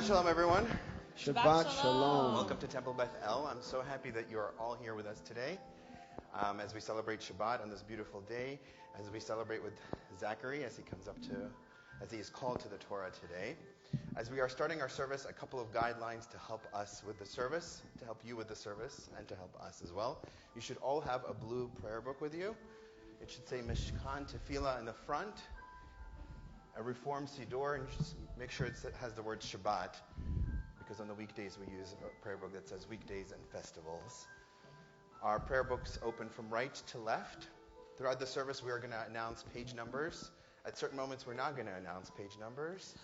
Shabbat Shalom, everyone. Shabbat Shalom. Welcome to Temple Beth-El. I'm so happy that you are all here with us today as we celebrate Shabbat on this beautiful day, as we celebrate with Zachary as he is called to the Torah today. As we are starting our service, a couple of guidelines to help us with the service, to help you with the service, and to help us as well. You should all have a blue prayer book with you. It should say Mishkan Tefillah in the front, a Reform Siddur, and just make sure it has the word Shabbat, because on the weekdays we use a prayer book that says weekdays and festivals. Our prayer books open from right to left. Throughout the service we are going to announce page numbers. At certain moments we're not going to announce page numbers.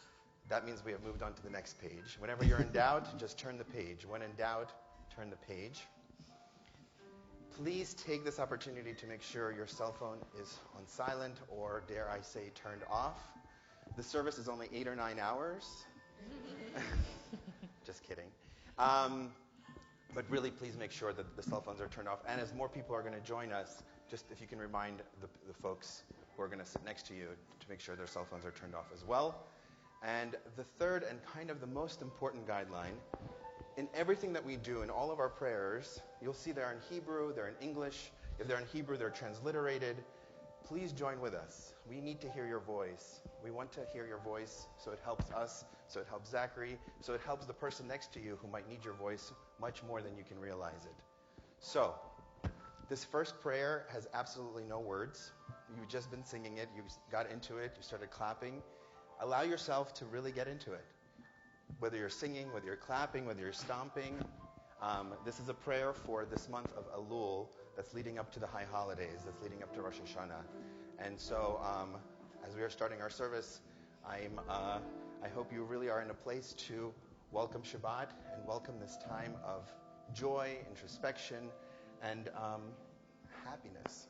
That means we have moved on to the next page. Whenever you're in doubt, just turn the page. When in doubt, turn the page. Please take this opportunity to make sure your cell phone is on silent, or dare I say turned off. The service is only 8 or 9 hours. Just kidding. But really, please make sure that the cell phones are turned off. And as more people are going to join us, just if you can remind the folks who are going to sit next to you to make sure their cell phones are turned off as well. And the third and kind of the most important guideline, in everything that we do, in all of our prayers, you'll see they're in Hebrew, they're in English. If they're in Hebrew, they're transliterated. Please join with us. We need to hear your voice. We want to hear your voice so it helps us, so it helps Zachary, so it helps the person next to you who might need your voice much more than you can realize it. So, this first prayer has absolutely no words. You've just been singing it. You got into it. You started clapping. Allow yourself to really get into it. Whether you're singing, whether you're clapping, whether you're stomping. This is a prayer for this month of Elul that's leading up to the high holidays, that's leading up to Rosh Hashanah. And so, as we are starting our service, I hope you really are in a place to welcome Shabbat and welcome this time of joy, introspection, and happiness.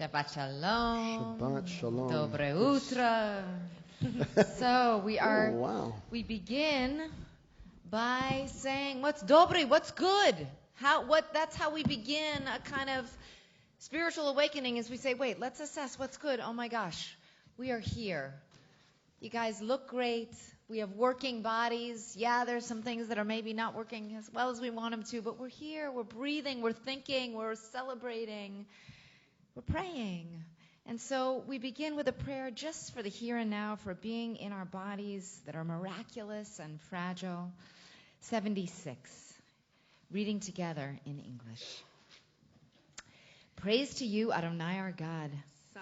Shabbat Shalom. Shabbat Shalom. Dobre Utra. So we begin by saying what's dobre, what's good. That's how we begin a kind of spiritual awakening, is we say, wait, let's assess what's good. Oh my gosh, we are here. You guys look great. We have working bodies. Yeah, there's some things that are maybe not working as well as we want them to, but we're here, we're breathing, we're thinking, we're celebrating, we're praying. And so we begin with a prayer just for the here and now, for being in our bodies that are miraculous and fragile. 76. Reading together in English. Praise to you, Adonai our God,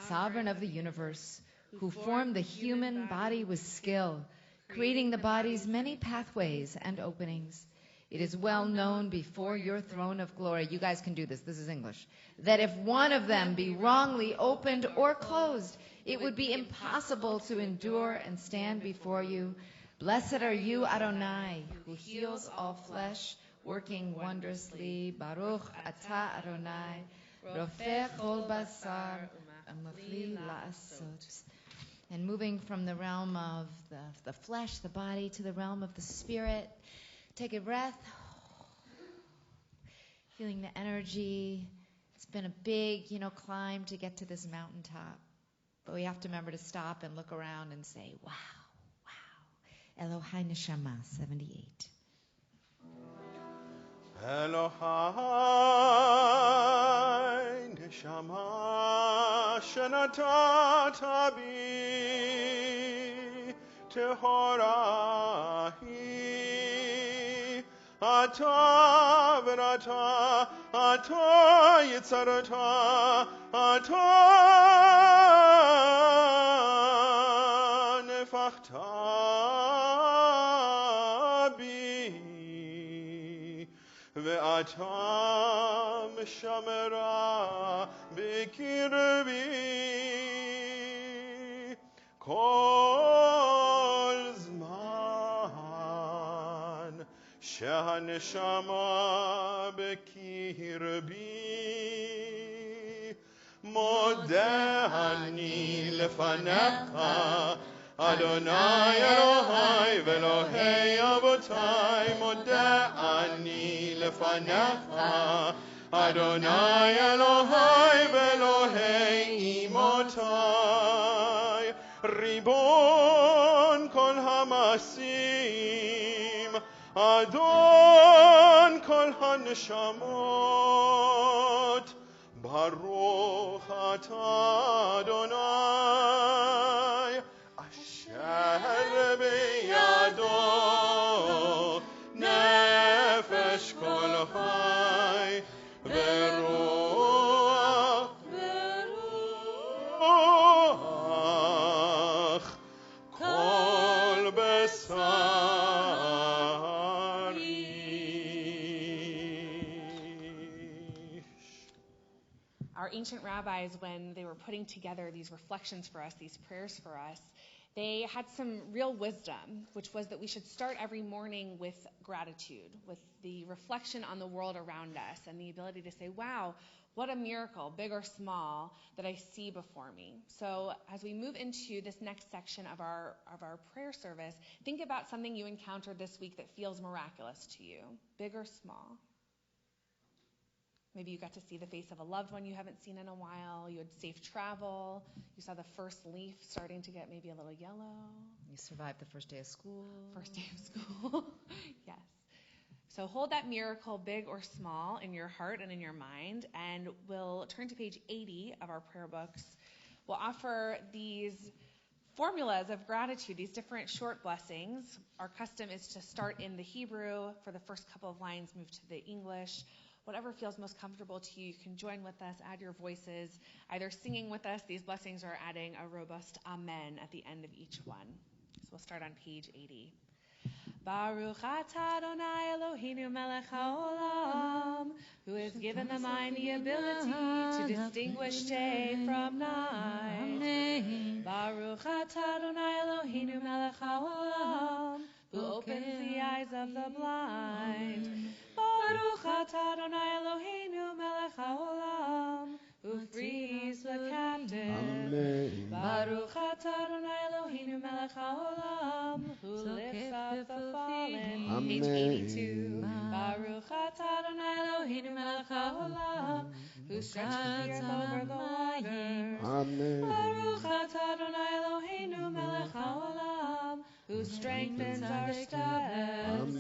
sovereign of the universe, who formed the human body with skill, creating the body's many pathways and openings. It is well known before your throne of glory, you guys can do this is English, that if one of them be wrongly opened or closed, it would be impossible to endure and stand before you. Blessed are you, Adonai, who heals all flesh, working wondrously. Baruch atah Adonai, rofeh chol basar, umafli la'asot. And moving from the realm of the flesh, the body, to the realm of the spirit. Take a breath. Feeling the energy. It's been a big, climb to get to this mountaintop. But we have to remember to stop and look around and say, wow, wow. Elohai Neshama, 78. Elohai Neshama Shenatata Bi Tehorahi Ata V'Ata Ata Yitzarata Ata Nefachta Ve'ata mishamera b'kirbi kol zman shehaneshama b'kirbi modeh ani lefanecha Adonai Elohai Velohei Avotai Modeh ani lefanecha Adonai Elohai Velohei Imotai Ribon kol hamasim Adon kol haneshamot Baruch atah Adonai Asher beyado nefesh kol chai veruach kol besari. Our ancient rabbis, when they were putting together these reflections for us, these prayers for us, they had some real wisdom, which was that we should start every morning with gratitude, with the reflection on the world around us and the ability to say, wow, what a miracle, big or small, that I see before me. So as we move into this next section of our prayer service, think about something you encountered this week that feels miraculous to you, big or small. Maybe you got to see the face of a loved one you haven't seen in a while. You had safe travel. You saw the first leaf starting to get maybe a little yellow. You survived the first day of school. First day of school. Yes. So hold that miracle, big or small, in your heart and in your mind. And we'll turn to page 80 of our prayer books. We'll offer these formulas of gratitude, these different short blessings. Our custom is to start in the Hebrew. For the first couple of lines, move to the English. Whatever feels most comfortable to you, you can join with us, add your voices, either singing with us these blessings or adding a robust amen at the end of each one. So we'll start on page 80. Baruch atah Adonai Eloheinu melech haolam, who has given the mind the ability to distinguish day from night. Baruch atah Adonai Eloheinu melech haolam, who opens the eyes of the blind. Baruch atah Adonai Eloheinu melech haolam, who frees the captive. Baruch atah Adonai Eloheinu melech haolam, who lifts up the fallen. Page 82. Baruch atah Adonai Eloheinu melech haolam, who stretches the earth over the waters. Baruch atah Adonai Eloheinu melech haolam, who strengthens our steps.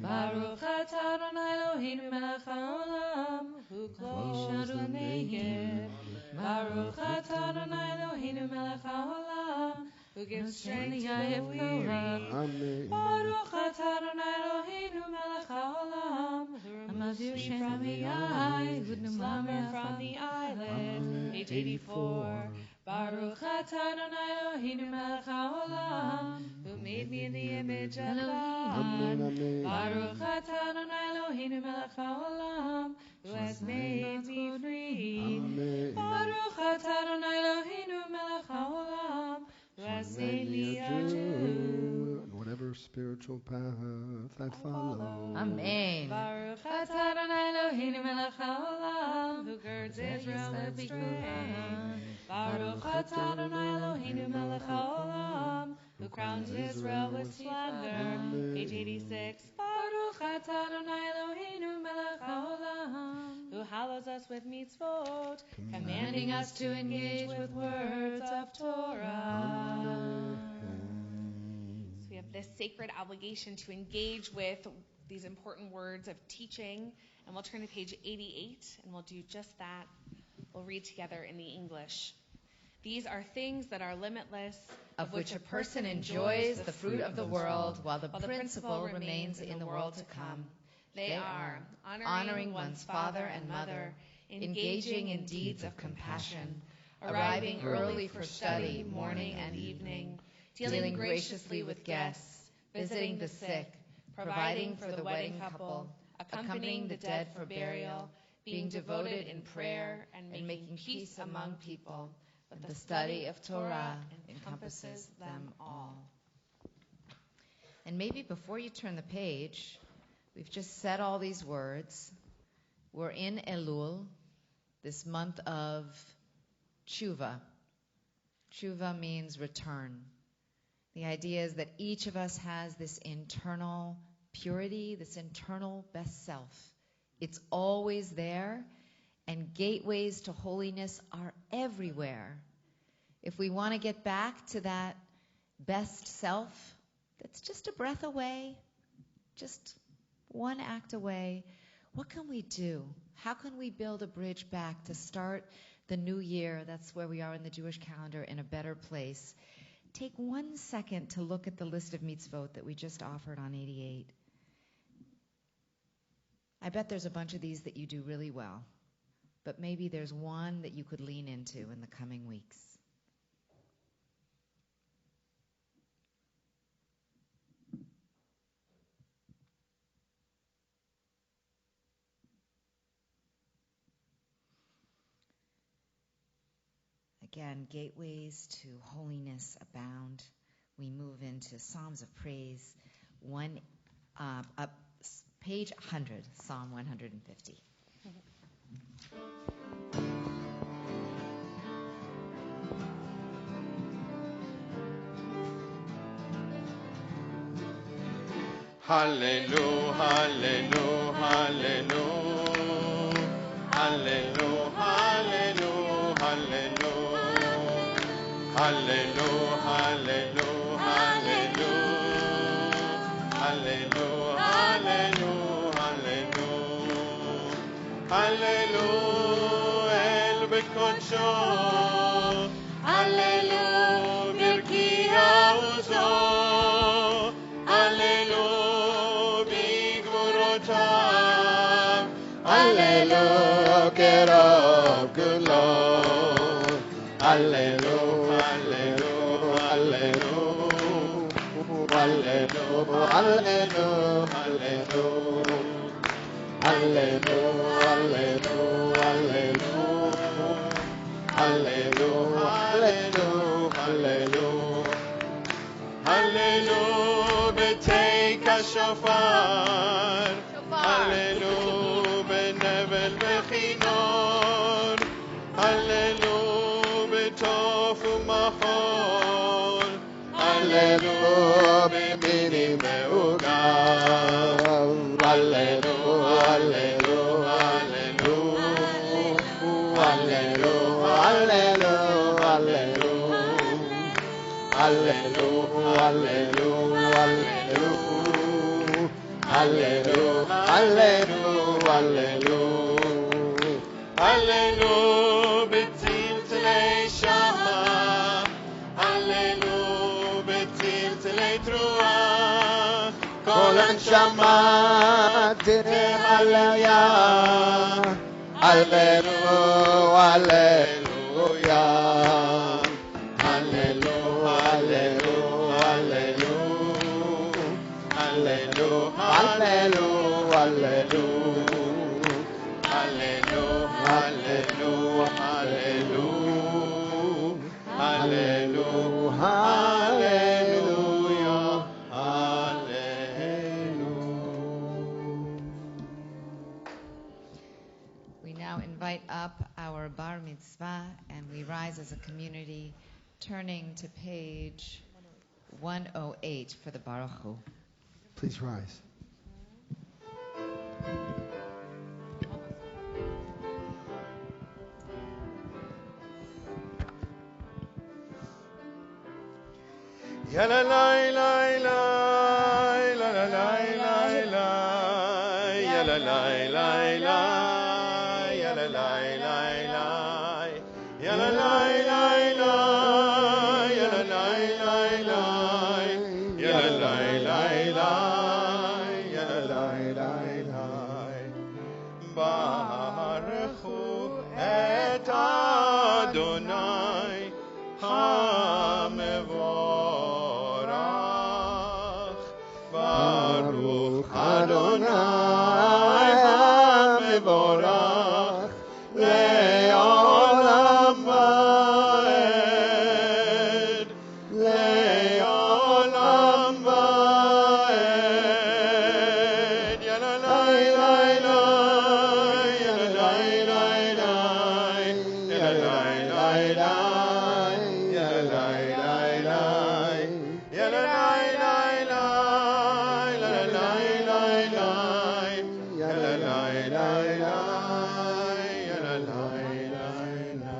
Baruch atah Adonai Eloheinu melech haolam, who clothes the naked. Baruch atah Adonai Eloheinu melech haolam, who gives strength to the weary. Baruch atah Adonai Eloheinu melech haolam, who removes sleep from the eyes, slumber from the eyelids. Page 84. Baruch atah Adonai Eloheinu melech haolam, who made me in the image of God. Baruch atah Adonai Eloheinu melech haolam, who has made me free. Baruch atah Adonai Eloheinu melech haolam, who has made me a Jew. Whatever spiritual path I follow. Amen. Baruch atah Adonai Eloheinu melech haolam, who girds Israel with strength. Baruch atah Adonai Eloheinu melech haolam, who crowns Israel with splendor. Page 86. Baruch atah Adonai Eloheinu melech haolam, who hallows us with mitzvot, commanding us to engage with words of Torah. So we have this sacred obligation to engage with these important words of teaching, and we'll turn to page 88, and we'll do just that. We'll read together in the English. These are things that are limitless, of which a person enjoys the fruit of the world, while the principle remains in the world to come. They are honoring one's father and mother, engaging in deeds of compassion, arriving early for study morning and evening, dealing graciously with guests, visiting the sick, providing for the wedding couple, accompanying the dead for burial, being devoted in prayer and making peace among people. But the study of Torah encompasses them all. And maybe before you turn the page, we've just said all these words. We're in Elul, this month of tshuva. Tshuva means return. The idea is that each of us has this internal purity, this internal best self. It's always there, and gateways to holiness are everywhere. If we want to get back to that best self that's just a breath away, just one act away, what can we do? How can we build a bridge back to start the new year? That's where we are in the Jewish calendar, in a better place. Take 1 second to look at the list of mitzvot that we just offered on 88. I bet there's a bunch of these that you do really well, but maybe there's one that you could lean into in the coming weeks. Again, gateways to holiness abound. We move into Psalms of Praise, page 100, Psalm 150. Hallelujah, hallelujah, hallelujah, hallelujah, hallelujah, hallelujah, hallelujah, hallelujah, hallelujah, hallelujah, hallelujah, El Bekodsho, hallelujah, Hallelujah, Kerov Kulon. Hallelujah, Hallelujah, Hallelujah, Hallelujah, Hallelujah, Hallelujah, Hallelujah, Hallelujah, Hallelujah, Hallelujah, B'teik hashofar, Hallelujah, b'nevel v'chinor, Hallelujah, b'tof u'machor, Hallelujah, b'minim ve'ugav, Hallelujah, Hallelujah, Hallelujah, Hallelujah, Hallelujah, Hallelujah, Hallelujah, Hallelujah, Hallelujah, Hallelujah, Hallelujah, b'tziltzilei shama, Hallelujah, b'tziltzilei truah, kol hanshama tehallelujah, Hallelujah, Hallelujah. Hallelujah, hallelujah, hallelujah, hallelujah, hallelujah, hallelujah, hallelujah, hallelujah, hallelujah, hallelujah. We now invite up our bar mitzvah, and we rise as a community, turning to page 108 for the Baruch Hu. Please rise. Ya la la la la, la la la la la, ya la la la la, ya la la la la, ya la la la la, ya la la la la, ya la la la la, ya la la la la. Baruchu et Adonai HaMevorach. Baruch Adonai HaMevorach le'olam va'ed, le'olam va'ed. Ya la la la la, ya la la la la, ya la la la la, ya la la la la, ya la la la la, la la la la la, ya la la la la, ya la la la la.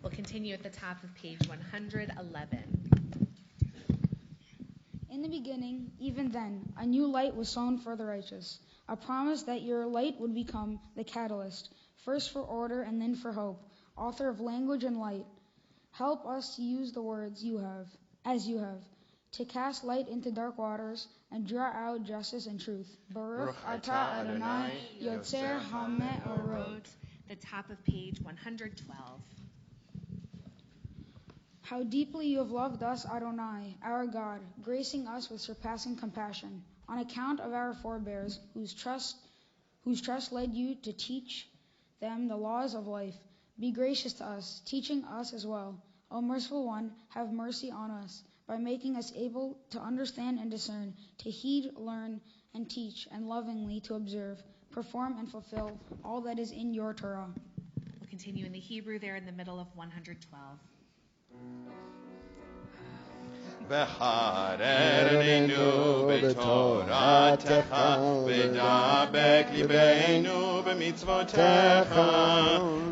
We'll continue at the top of page 111. In the beginning, even then, a new light was sown for the righteous, a promise that your light would become the catalyst, first for order and then for hope, author of language and light. Help us to use the words you have, as you have, to cast light into dark waters and draw out justice and truth. Baruch atah Adonai, Yotzer HaMe'orot. The top of page 112. How deeply you have loved us, Adonai, our God, gracing us with surpassing compassion, on account of our forebears, whose trust led you to teach them the laws of life. Be gracious to us, teaching us as well. O merciful one, have mercy on us, by making us able to understand and discern, to heed, learn, and teach, and lovingly to observe, perform, and fulfill all that is in your Torah. We'll continue in the Hebrew there in the middle of 112. וחררנו בתורתך, ודבק ליבנו במצוותיך,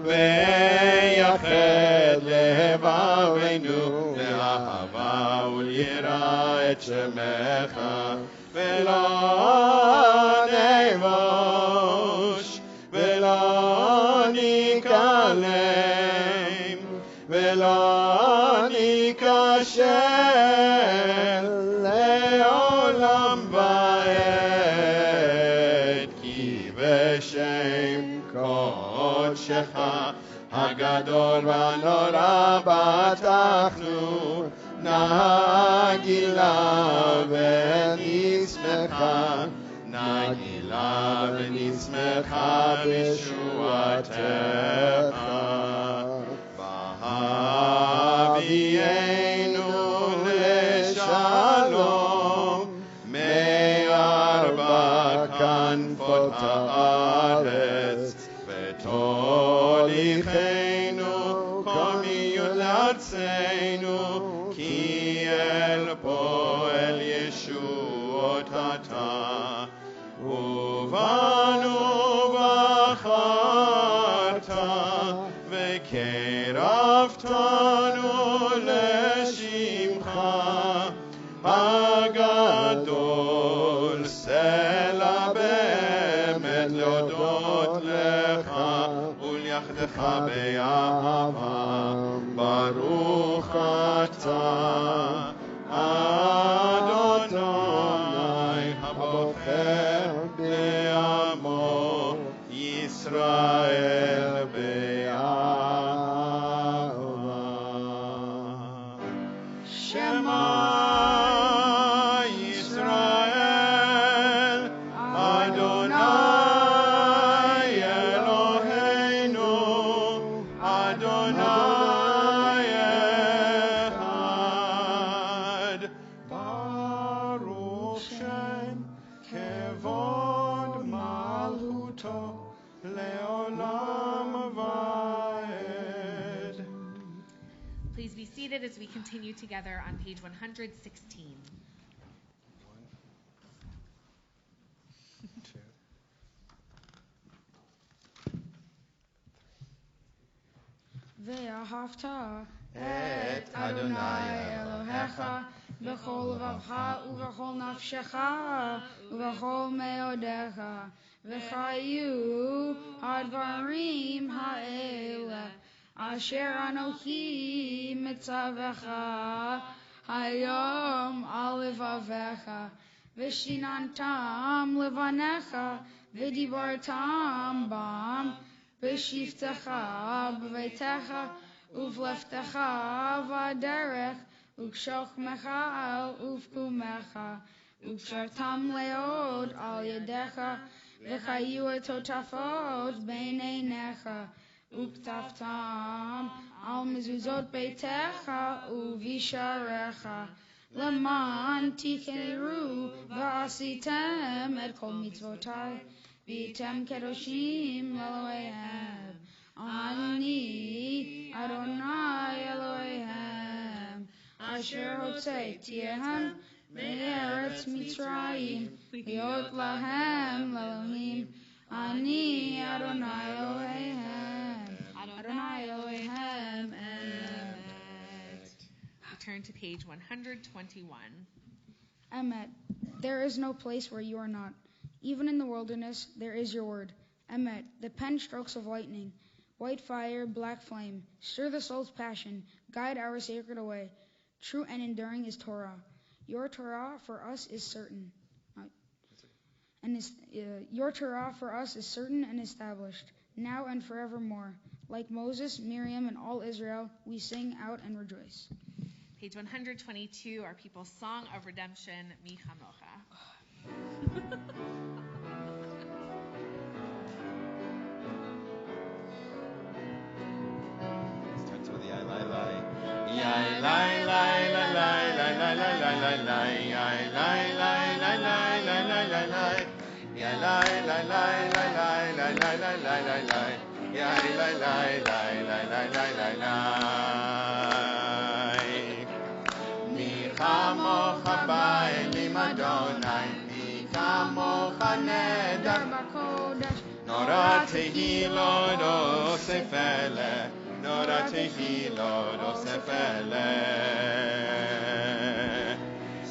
ויחד לבבינו לאהבה וליראה את שמך, ולא נבוש ולא ניכלם ולא ניכשל לעולם ועד, כי לשם קודשך הגדול והנורא פתחנו נגילה ונשמחה נגילה ונשמחה בשועתך והביאנו לשלום מארבע כנפות הארץ ותוליכנו כל מיון לארצנו כי אל פועל ישועות אתה ובנו בחרת וקרבתנו לשמך הגדול סלע באמת להודות לך וליחדך באהבה ברוך אתה אדוני הבוחר בעמו ישראל באהבה שמע ישראל אדוני אלוהינו אדוני אחד ברוך שם כבוד מלכותו לעולם ועד. Please be seated as we continue together on page 116. ואהבת את אדוני אלוהיך בכל לבבך ובכל נפשך ובכל מאודיך וחיו הדברים האלה אשר אנוכי מצווך היום על לבביך ושיננתם לבניך ודיברתם בם בשבתך בביתך ובלפתך בדרך ובשוכמך ובקומך וקשרתם לעוד על ידיך וחיו התותפות בין עיניך וכתבתם על מזוזות ביתך ובשעריך למען תקראו ועשיתם את כל מצוותיי והייתם קדושים לאלוהיהם אני אדוני אלוהיהם אשר הוצאתיהם מארץ מצרים להיות להם לאלוהים אני אדוני אלוהיהם אדוני אלוהיהם emet. Turn to page 121. Emet. There is no place where you are not. Even in the wilderness, there is your word. Emet, the pen strokes of lightning, white fire, black flame. Stir the soul's passion, guide our sacred way. True and enduring is Torah. Your Torah for us is certain. Your Torah for us is certain and established, now and forevermore. Like Moses, Miriam, and all Israel, we sing out and rejoice. Page 122, our people's song of redemption, Mi Chamocha. Starts with the I lie lie. I lie lie lie lie lie lie lie lie lie. I lie lie lie lie lie lie lie lie. I lie lie lie lie lie lie lie lie lie lie lie. I lie lie lie lie lie lie lie lie. Mi chamocha ba'elim Adonai. Mi chamocha neder Bakodesh, Nora tehilot osefele, Nora tehilot osefele.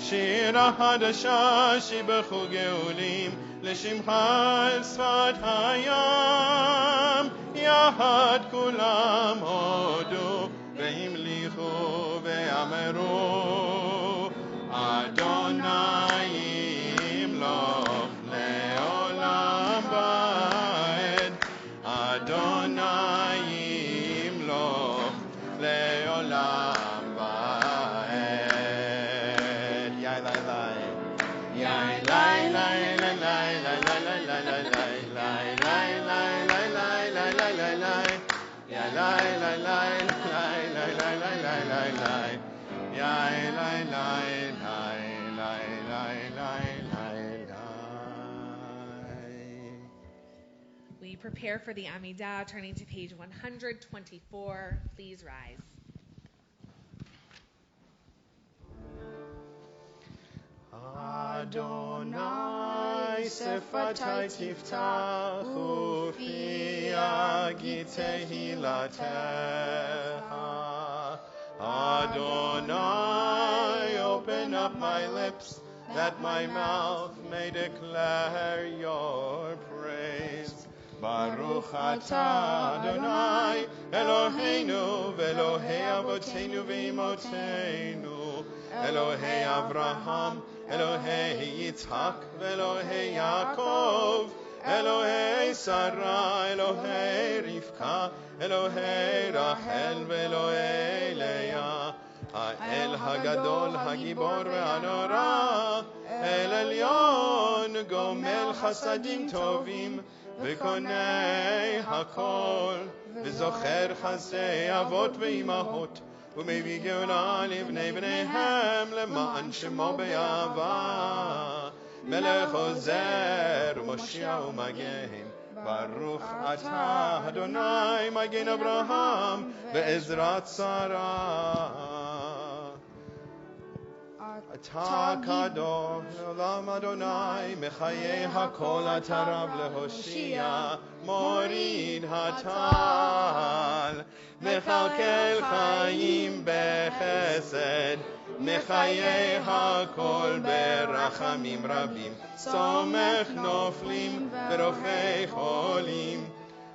Shira hadasha shibechu geulim, L'shimcha el sfat hayam, Yahad kulam hodu, Ve'imlichu ve'ameru, Adonai imloch le'olam ba. We prepare for the Amidah, turning to page 124. Please rise. Adonai sefatai tiftachu fi agi tehilatecha. Adonai, open up my lips, that my mouth may declare your praise. Baruch atah Adonai, Eloheinu, ve'Elohei avoteinu ve'imotenu, Elohei Avraham, Elohei Yitzhak, ve'Elohei Yaakov, Elohei Sarah, Elohei Rivka, Elohei Rachel, ve'Elohei Leah, האל הגדול, הגיבור והנורא, אל עליון, גומל חסדים טובים, וקונה הכל, וזוכר חסדי אבות ואימהות, ומביא גאולה לבני בניהם, למען שמו באהבה, מלך עוזר ומושיע ומגן. ברוך אתה אדוני מגן אברהם ועזרת שרה. אתה קדוש עולם אדוני, מחיי הכל אתה רב להושיע, מוריד הטל, מכלכל חיים בחסד, מחיי הכל ברחמים רבים, סומך נופלים ורופא חולים,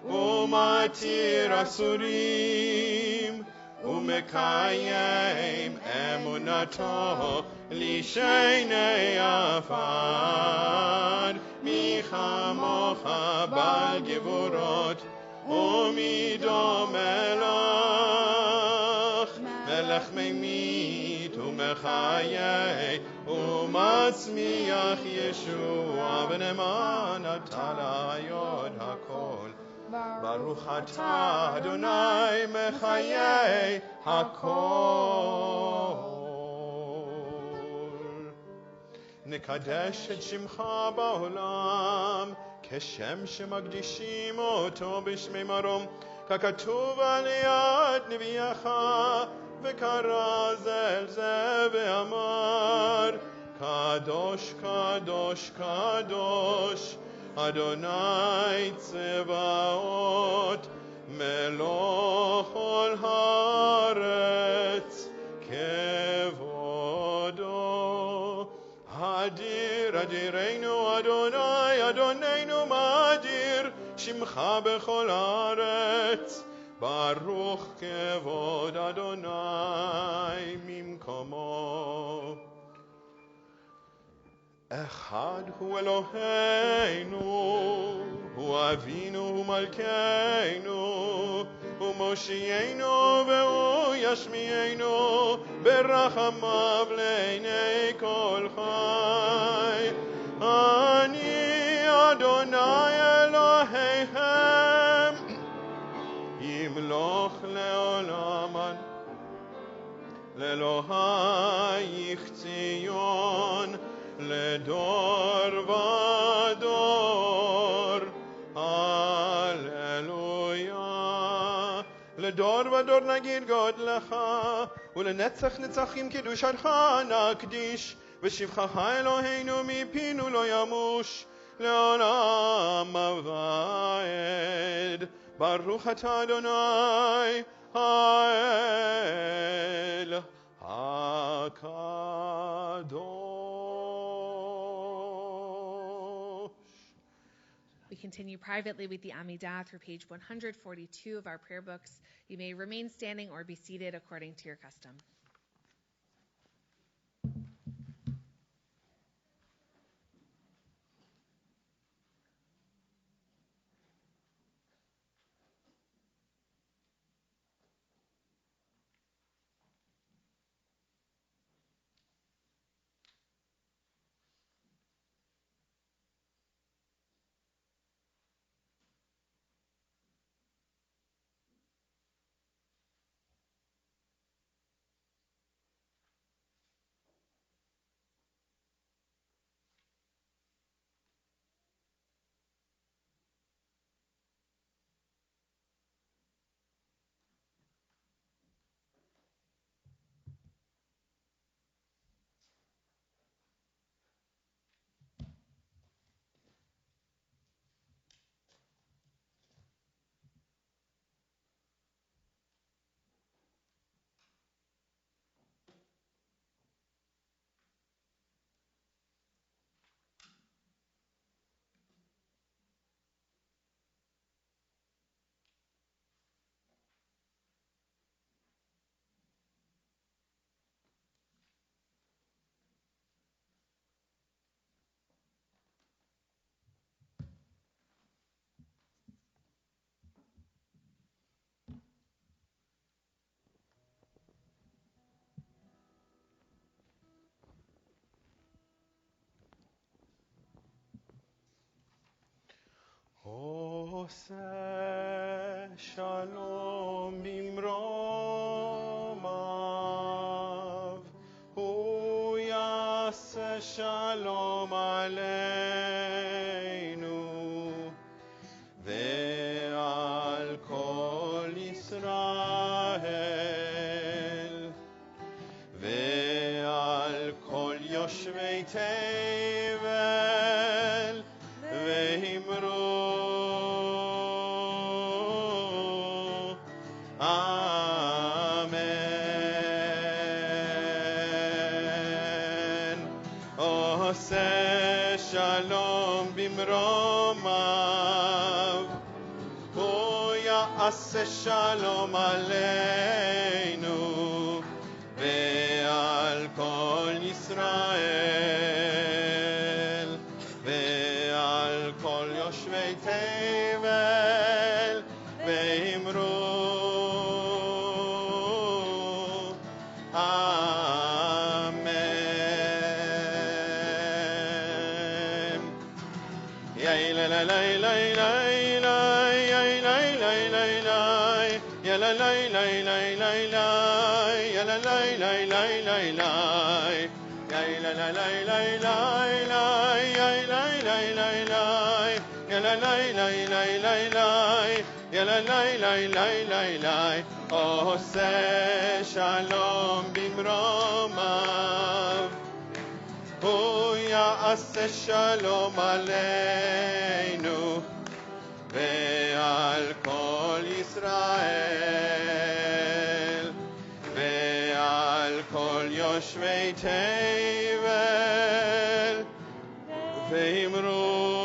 ומתיר אסורים, ומקיים אמונתו לשני עפר. מי כמוך בעל גבורות ומידו מלך, מלך ממית ומחיה ומצמיח ישוע, ונאמן אתה להיות הכל. ברוך אתה אדוני מחיי הכל. נקדש את שמך בעולם, כשם שמקדישים אותו בשמי מרום, ככתוב על יד נביאך, וקרא זה אל זה ואמר, קדוש קדוש קדוש אדוני צבאות, מלוך כל הארץ כבודו. אדיר אדירנו אדוני, אדוננו מאדיר, שמך בכל הארץ. ברוך כבוד אדוני ממקומו. אחד הוא אלוהינו, הוא אבינו, הוא מלכנו, הוא מושיענו והוא ישמיענו, ברחמיו לעיני כל חי. אני אדוני אלוהיהם, ימלוך לעולמן, לאלוהיך ציון, לדור ודור, הללויה. לדור ודור נגיד גודלך, ולנצח נצחים קדושתך נקדיש, ושבחך אלוהינו מפינו לא ימוש, לעולם ועד. ברוך אתה אדוני האל הקדוש. We continue privately with the Amidah through page 142 of our prayer books. You may remain standing or be seated according to your custom. עושה שלום במרומיו, הוא יעשה שלום עלינו ועל כל ישראל ועל כל יושבי תבל ואמרו אמן. עושה שלום במרומיו, הוא יעשה שלום עלינו ועל כל ישראל ועל כל יושבי תבל ואמרו אמן. יאי לה לה לה לה לה יאי לה לה לה לה יאי לה לה לה לה לה יאי לה לה לה לה לה יאי לה לה לה לה לה יאי לה לה לה לה יאי לה לה לה לה לה יאי לה לה לה לה לה עושה שלום במרומיו, הוא יעשה שלום עלינו ועל כל ישראל ועל כל יושבי תבל ואמרו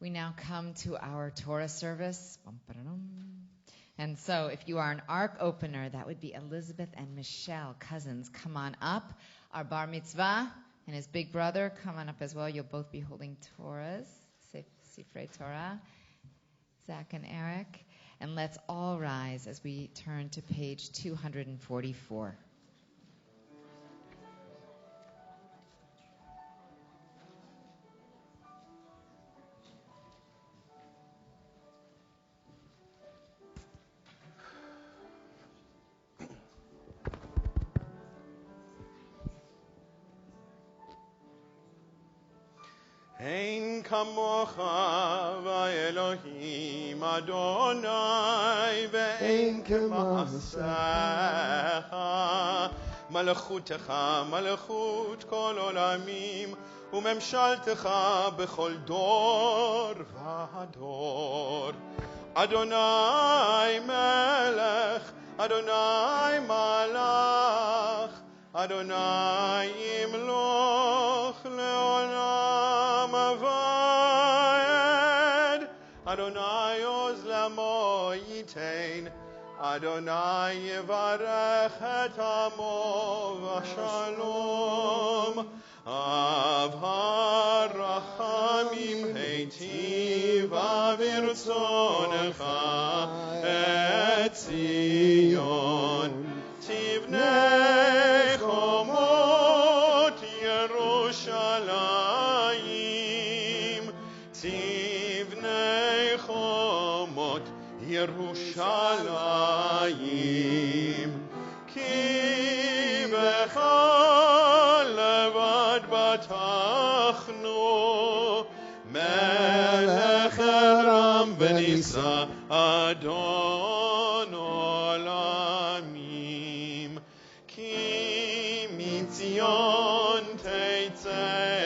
We now come to our Torah service. And so if you are an ark opener, that would be Elizabeth and Michelle, cousins. Come on up. Our bar mitzvah and his big brother, come on up as well. You'll both be holding Torahs, Sifrei Torah, Zach and Eric. And let's all rise as we turn to page 244. אין כמוך ואלוהים אדוני ואין כמעשיך, מלכותך מלכות כל עולמים וממשלתך בכל דור ודור. אדוני מלך, אדוני מלך, אדוני ימלוך לעולם ועד. אדוני עוז לעמו ייתן, אדוני יברך את עמו בשלום. אב הרחמים היטיבה ברצונך את ציון, תבנה חומות ירושלים, תבנה חומות ירושלים, כי בך לבד בטחנו, מלך רם ונישא אדון עולמים, כי מציון תצא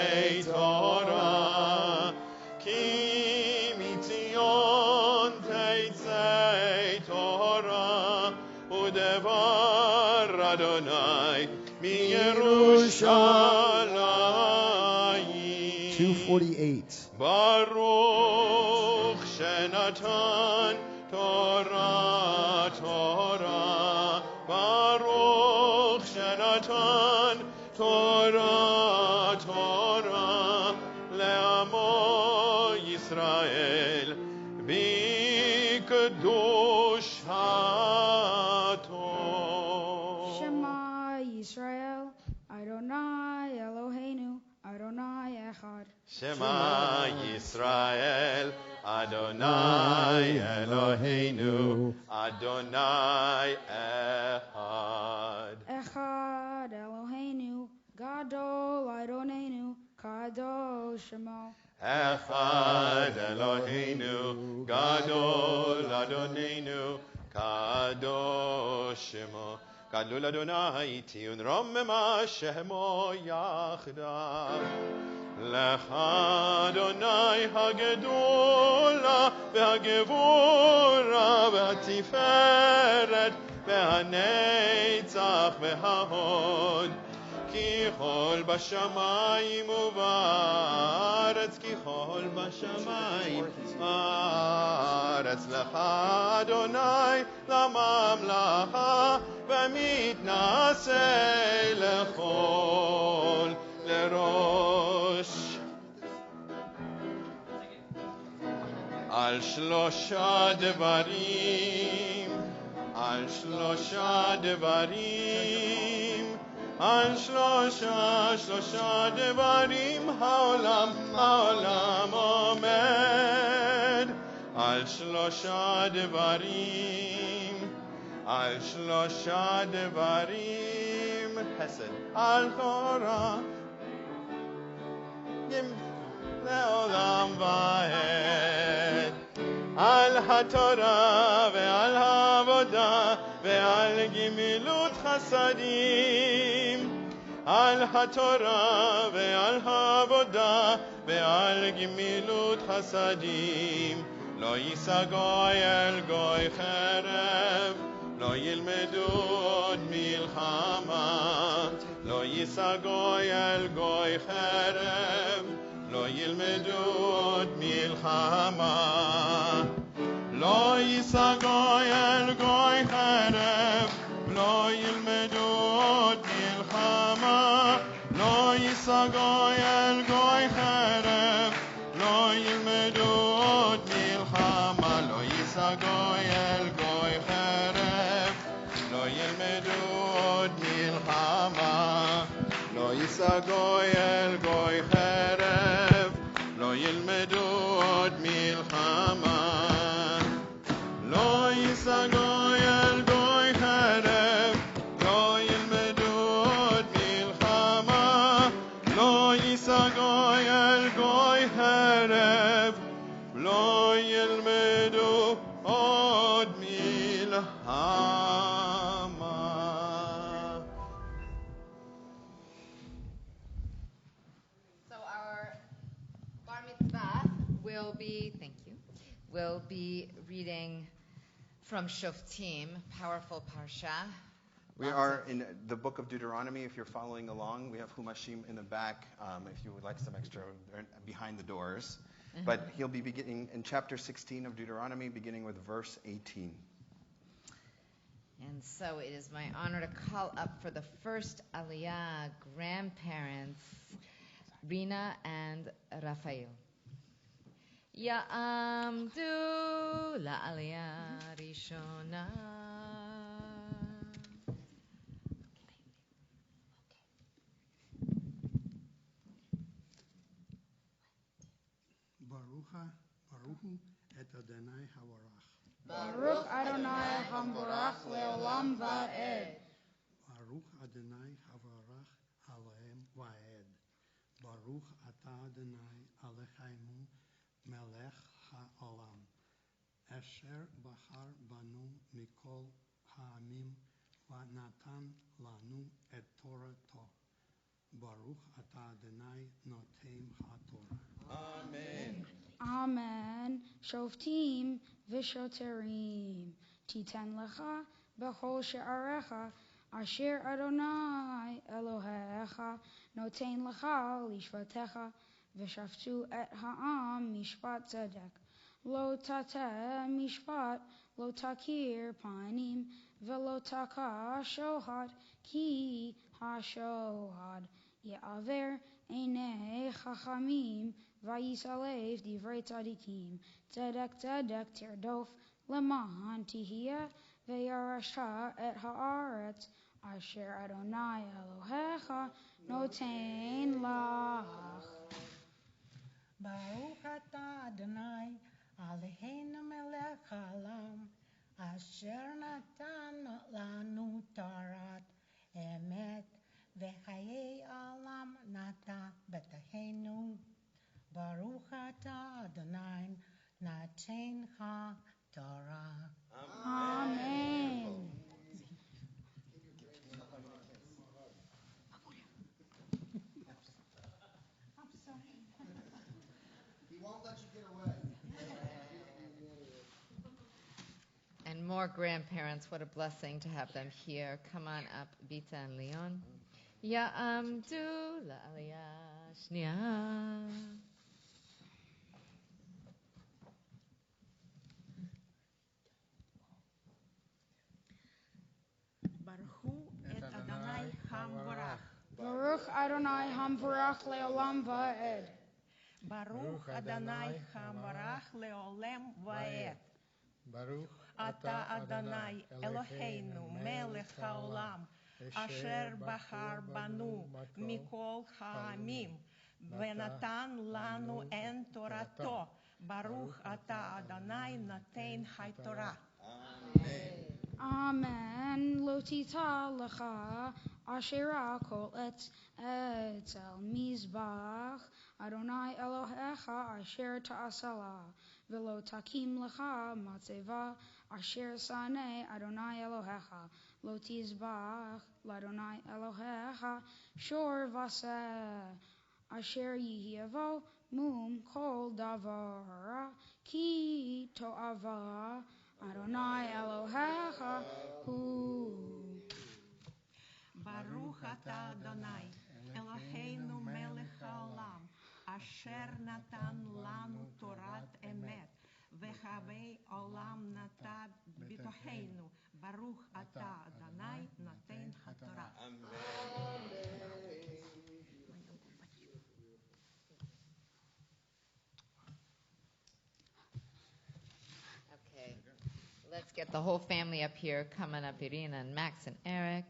תורה, כי מציון תצא תורה, ודבר אדוני מירושלים. 248. ברוך שנתן תורה תורה, ברוך שנתן תורה תורה לעמו ישראל בקדוש קדושתו. Shema Yisrael, Adonai Eloheinu, Adonai Echad. Shema Yisrael, Adonai Eloheinu, Adonai Echad. Echad Eloheinu, Gadol Adonenu, Kadosh Shemo. Echad Eloheinu, Gadol Adonenu, Kadosh Shemo. Gadol Adonai Tiyun Romema Shemo Yachdav. Lech Adonai Hagedola והגבורה והתפארת והנצח וההוד כי כל בשמיים ובארץ כי כל בשמיים ובארץ לך אדוני לממלכה ומתנשא לכל לראש על שלושה דברים על שלושה דברים על שלושה דברים העולם עומד על שלושה דברים חסד על תורה לעולם ועד על התורה ועל העבודה ועל גמילות חסדים על התורה ועל העבודה ועל גמילות חסדים לא יישא גוי אל גוי חרב לא ילמדו עוד מלחמה לא יישא גוי אל גוי חרב לא ילמדו עוד מלחמה לא יישא גוי אל גוי חרב לא ילמדו עוד מלחמה לא יישא גוי אל גוי חרב לא ילמדו עוד מלחמה לא יישא גוי אל גוי חרב לא ילמדו עוד מלחמה לא יישא גוי אל גוי חרב לא ילמדו עוד מלחמה לא יישא גוי אל גוי חרב לא ילמדו עוד מלחמה לא יישא גוי אל גוי חרב לא ילמדו עוד מלחמה. So our bar mitzvah will be reading from Shoftim, powerful parsha. We are in the book of Deuteronomy. If you're following along, we have Humashim in the back. If you would like some extra, they're behind the doors. But he'll be beginning in chapter 16 of Deuteronomy, beginning with verse 18. And so it is my honor to call up for the first Aliyah grandparents, Rina and Rafael. Ya'amdu la'aliyah rishona. Baruch et Adonai Havarach. Baruch Adonai Hamborach Leolam Va'ed. Baruch Adonai Havarach Aleim Va'ed. Baruch Ata Adonai Alechainu Melech HaOlam. Asher Bachar Banu Mikol Ha'amim Va'natan Lanu et Torato. Baruch Ata Adonai Notem HaTorah. Amen. Amen. Shoftim v'shoterim. Titan lecha b'chol she'arecha. Asher Adonai Elohecha. Noten lecha lishvatecha. V'shaftu et ha'am mishpat tzedek. Lo tateh mishpat. Lo takir panim. V'lo taka shohad. Ki ha-shohad. Ye'aver einei chachamim. Vayisalev divrei tzadikim, tzedek tzedek tirdof, למען תהיה וירשת את הארץ אשר אדוני אלוהיך נותן לך. ברוך אתה אדוני אלוהינו מלך העולם אשר נתן לנו תורת אמת וחיי עולם נטע בתוכנו. ברוך אתה אדוני נותן התורה. אמן. And more grandparents, what a blessing to have them here. Come on up, Bita and Leon. Ya'amdu la'aliyah shniya. ברכו את אדוני המבורך. Baruch Adonai Hamvarach Leolam Va'ed. ברוך אדוני המבורך לעולם ועד. ברוך אתה אדוני אלוהינו מלך העולם אשר בחר בנו מכל העמים ונתן לנו את תורתו. ברוך אתה אדוני נותן התורה. Amen. Lo tita lecha ashera kol etzel mizbach Adonai Elohecha asher ta'asala velo takim lecha matzeva asher saneh Adonai Elohecha lo tizbach l'Adonai Elohecha shor vaseh asher yihyevo mum kol davara ki to'ava Adonai Elohecha hu. ברוך אתה אדוני אלוהינו מלך העולם אשר נתן לנו תורת אמת וחווי עולם נטע בתוכנו. ברוך אתה אדוני נותן התורה. Okay, let's get the whole family up here. Coming up, Irina and Max and Eric.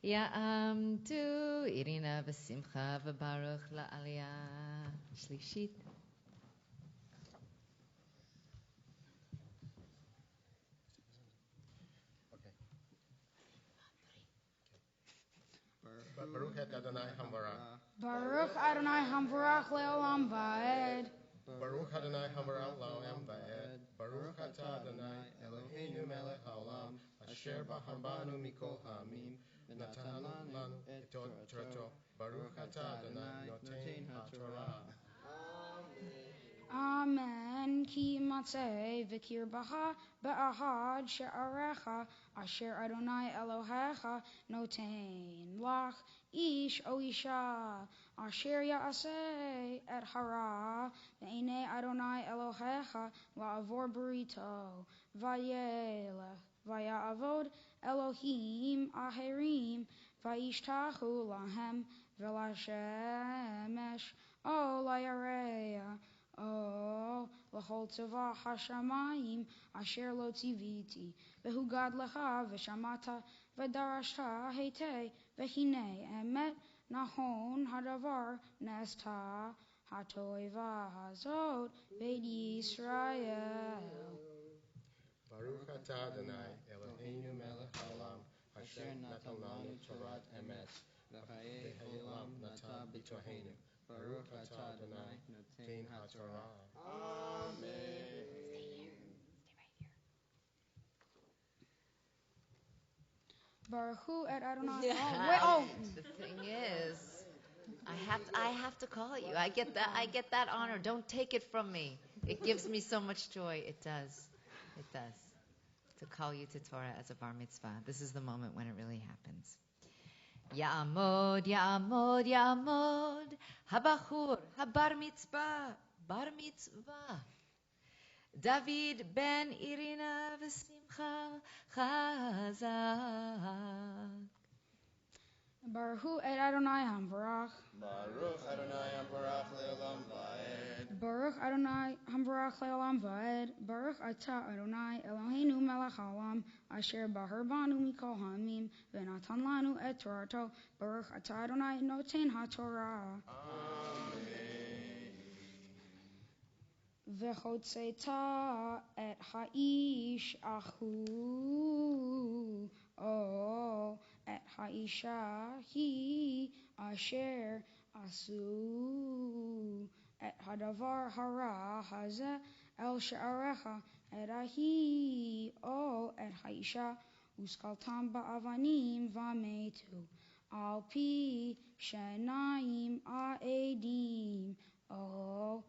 Ya'amdu Irina v'simcha v'baruch la'aliyah shlishit. Baruch et Adonai Hamvarach. Baruch Adonai Hamvarach Leolam Va'ed. Baruch Adonai Hamvarach Leolam Va'ed. Baruch atah Adonai Eloheinu melech haolam asher bachar banu mikol ha'amim ונתן לנו את תורתו. ברוך אתה אדוני נותן התורה. Amen. Ki matzeh v'kirbaha ba'ahad she'arecha asher Adonai Elohecha noten lach ish o isha asher ya'aseh et hara ve'enei Adonai Elohecha la'avor burito vayelech vaya'avod Elohim aherim vayishtachu lahem ve'lashemesh o layareya Oh, l'chol tzava hashamayim asher lo tziviti v'hugad lecha v'shamata v'darashta heitei v'hinei emet nahon hadavar nesta hatoiva hazot beit Yisrael. Baruch atah Adonai Eloheinu melech haolam asher natan lanu torat emet v'chayei olam nata b'toheinu. Baruch atah Adonai noten haTorah. Amen. Baruch et Adonai. The thing is, I have to call you. I get that honor. Don't take it from me. It gives me so much joy. It does. It does. To call you to Torah as a bar mitzvah. This is the moment when it really happens. Ya'amod, ya'amod, ya'amod, habachur, habar mitzvah, bar mitzvah. David ben Irina v'simcha chazak. Baruch et Adonai Hamvarach. Baruch Adonai Hamvarach le'olam va'ed. Baruch Adonai Hamvarach Le'olam Va'ed. Baruch Atah Adonai Eloheinu Melech Haolam Asher Bahar Banu Mikol Hamim V'natan Lanu Et Torato. Baruch Atah Adonai Noten HaTorah. V'chotzeta et ha'ish ahu o et ha'isha hi asher asu et hadavar hara hazeh el she'arecha et ahi o et ha'isha uskaltam ba'avanim v'ametu al pi shenayim a'edim o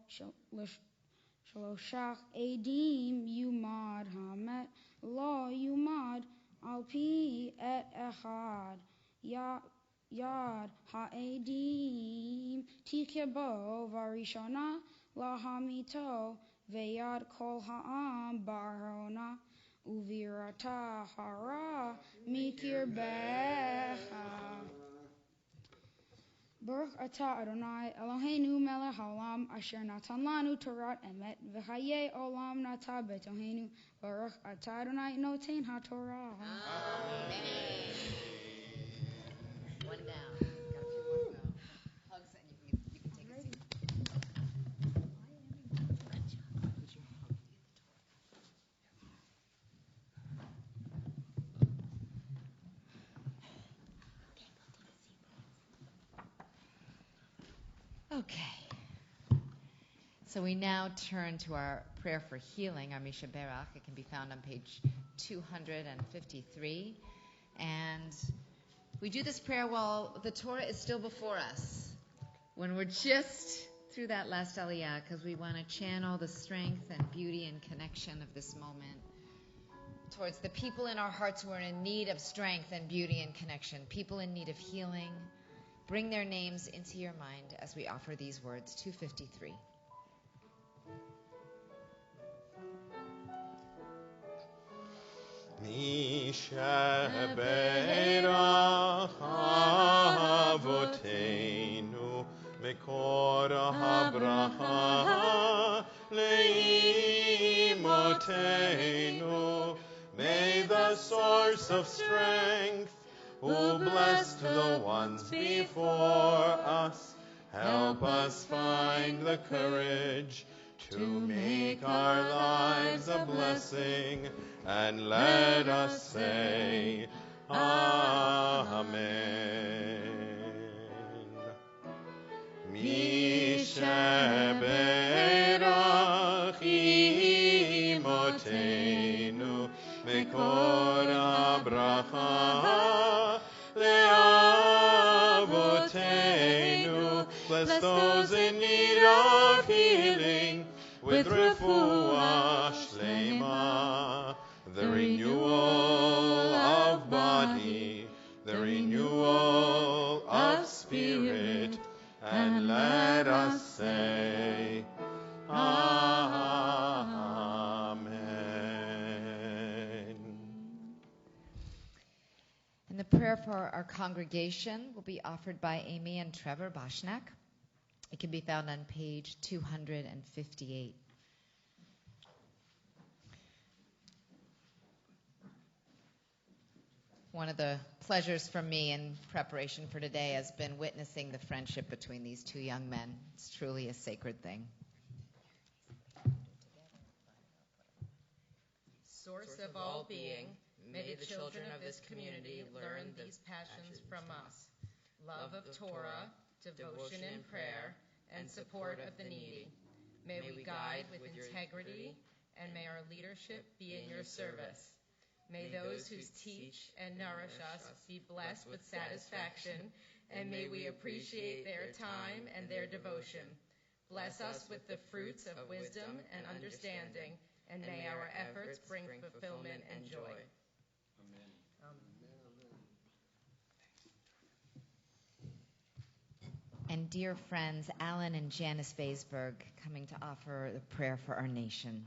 Shaloshach Edim Yumad Hamet Lo Yumad Al Pi Et Echad Yad Ha'edim Tikebo Varishona Lahamito Veyad Kol Ha'am Barona Uvirata Hara Mikir Becha. Baruch Atah Adonai Eloheinu Melech Haolam Asher Natan Lanu Torat Emet V'Chaye Olam Nata Betoheinu. Baruch Atah Adonai Noten HaTorah. One down. Got a few more to go. Hugs and you can take a seat. Okay. So we now turn to our prayer for healing, our Misha Berach. It can be found on page 253. And we do this prayer while the Torah is still before us, when we're just through that last aliyah, because we want to channel the strength and beauty and connection of this moment towards the people in our hearts who are in need of strength and beauty and connection, people in need of healing. Bring their names into your mind as we offer these words. 253. Misha Berach Avotenu Mekor HaBracha Leimotenu. May the source of strength who blessed the ones before us help us find the courage to make our lives a blessing, and let us say Amen. Misheberach imotenu mekor habracha leavotenu. Bless those in need of healing with refuah shlema, the renewal of body, the renewal of spirit, and let us say Amen. And the prayer for our congregation will be offered by Amy and Trevor Boschnack. It can be found on page 258. One of the pleasures for me in preparation for today has been witnessing the friendship between these two young men. It's truly a sacred thing. Source of all being, may the children of this community learn these passions from us: love of Torah, devotion in prayer, and support of the needy. May we guide with integrity, and may our leadership be in your service. May those who teach and nourish us be blessed with satisfaction, and may we appreciate their time and their devotion. Bless us with the fruits of wisdom and understanding, and may our efforts bring fulfillment and joy. And dear friends, Alan and Janice Vaisberg coming to offer the prayer for our nation.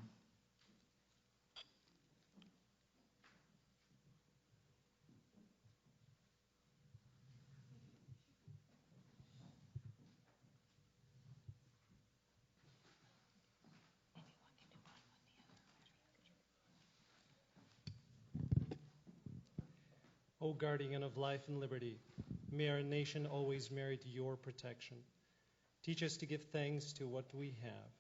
O guardian of life and liberty, may our nation always merit your protection. Teach us to give thanks to what we have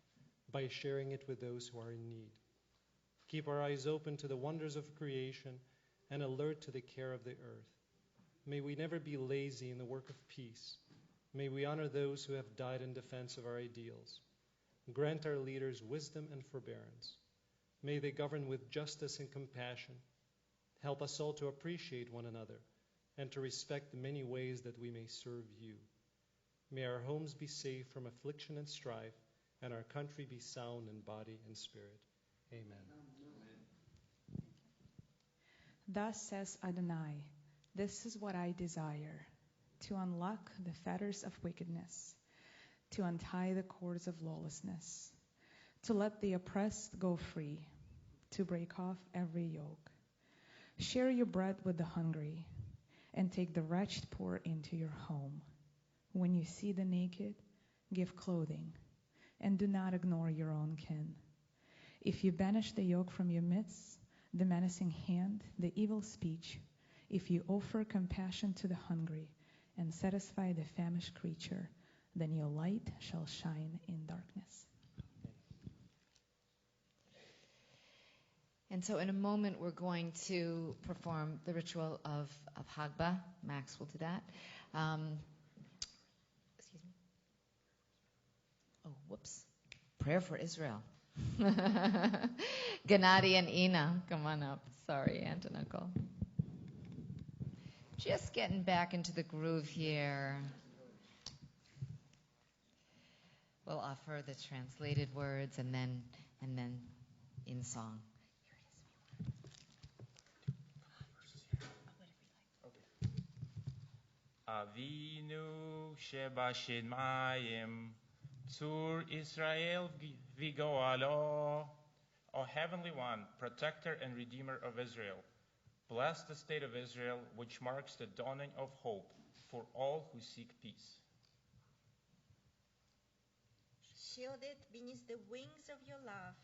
by sharing it with those who are in need. Keep our eyes open to the wonders of creation and alert to the care of the earth. May we never be lazy in the work of peace. May we honor those who have died in defense of our ideals. Grant our leaders wisdom and forbearance. May they govern with justice and compassion. Help us all to appreciate one another and to respect the many ways that we may serve you. May our homes be safe from affliction and strife, and our country be sound in body and spirit. Amen. Thus says Adonai, this is what I desire, to unlock the fetters of wickedness, to untie the cords of lawlessness, to let the oppressed go free, to break off every yoke. Share your bread with the hungry, and take the wretched poor into your home. When you see the naked, give clothing, and do not ignore your own kin. If you banish the yoke from your midst, the menacing hand, the evil speech, if you offer compassion to the hungry and satisfy the famished creature, then your light shall shine in darkness. And so in a moment, we're going to perform the ritual of Hagbah. Max will do that. Excuse me. Oh, whoops. Prayer for Israel. Gennady and Ina, come on up. Sorry, Aunt and Uncle. Just getting back into the groove here. We'll offer the translated words and then in song. Avinu Shebashamayim, Tzur Israel Vigoalo, O Heavenly One, Protector and Redeemer of Israel, bless the state of Israel, which marks the dawning of hope for all who seek peace. Shield it beneath the wings of your love,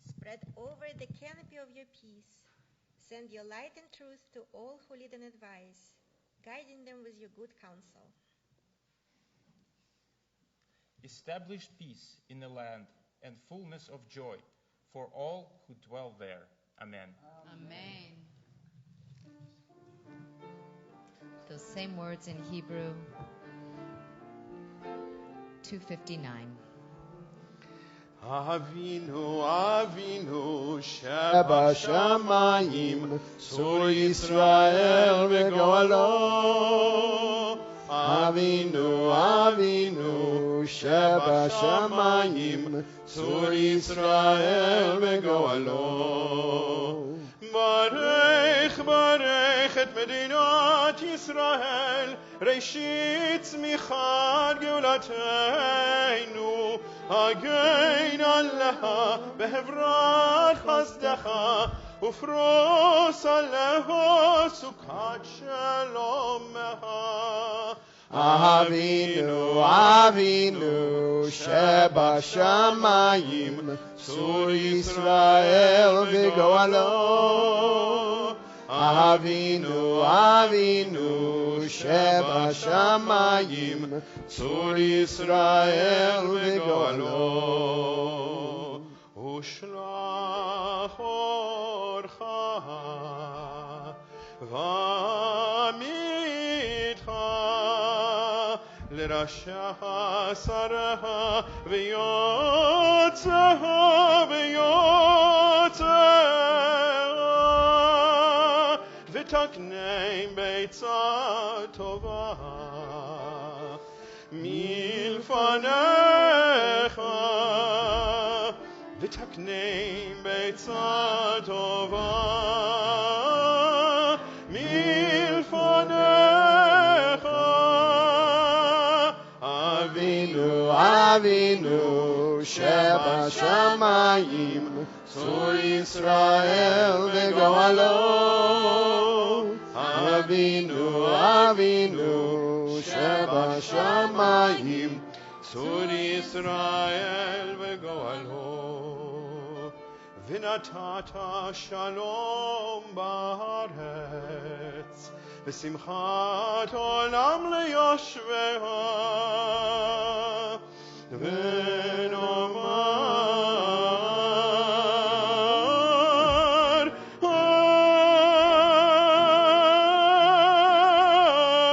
spread over the canopy of your peace. Send your light and truth to all who lead and advise, guiding them with your good counsel. Establish peace in the land and fullness of joy for all who dwell there. Amen. Amen. Those same words in Hebrew 259. Avinu, Avinu, Sheba Shamayim, Tzur Yisrael v'goalo. Avinu, Avinu, Sheba Shamayim, Tzur Yisrael v'goalo. Barech, barech et medinat Yisrael, Reshit tzmichat geulateinu. Again Allah behevrat chazdecha ufros aleho sukat shalomeha. Avinu, Avinu, Sheba Shamayim, Tzur Yisrael v'goalo. Avinu, Avinu, Sheba Shamayim, Tzur Yisrael v'goalo. Ushlach orcha v'amitcha l'rasha sareha v'yotzeha v'yotzeha v'taknei beitza tova milfanecha v'taknei beitza tova milfanecha. Avinu, Avinu, Sheba Shamayim, Tzur Yisrael v'goalo. Avinu, Avinu, Sheba Shamayim, Tzur Yisrael v'goalo. V'natata shalom ba'aretz, ושמחת עולם ליושביה ונאמר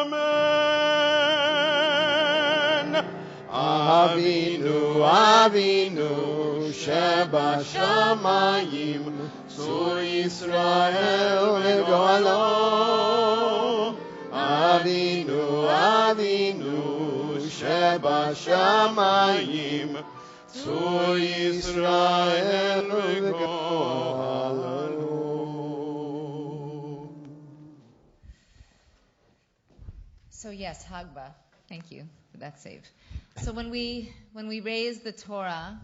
אמן. אבינו אבינו שבשמיים צור ישראל וגואלו. אבינו אבינו שבשמיים צור ישראל וגואלו. So yes, Hagba. Thank you for that save. So when we raise the Torah,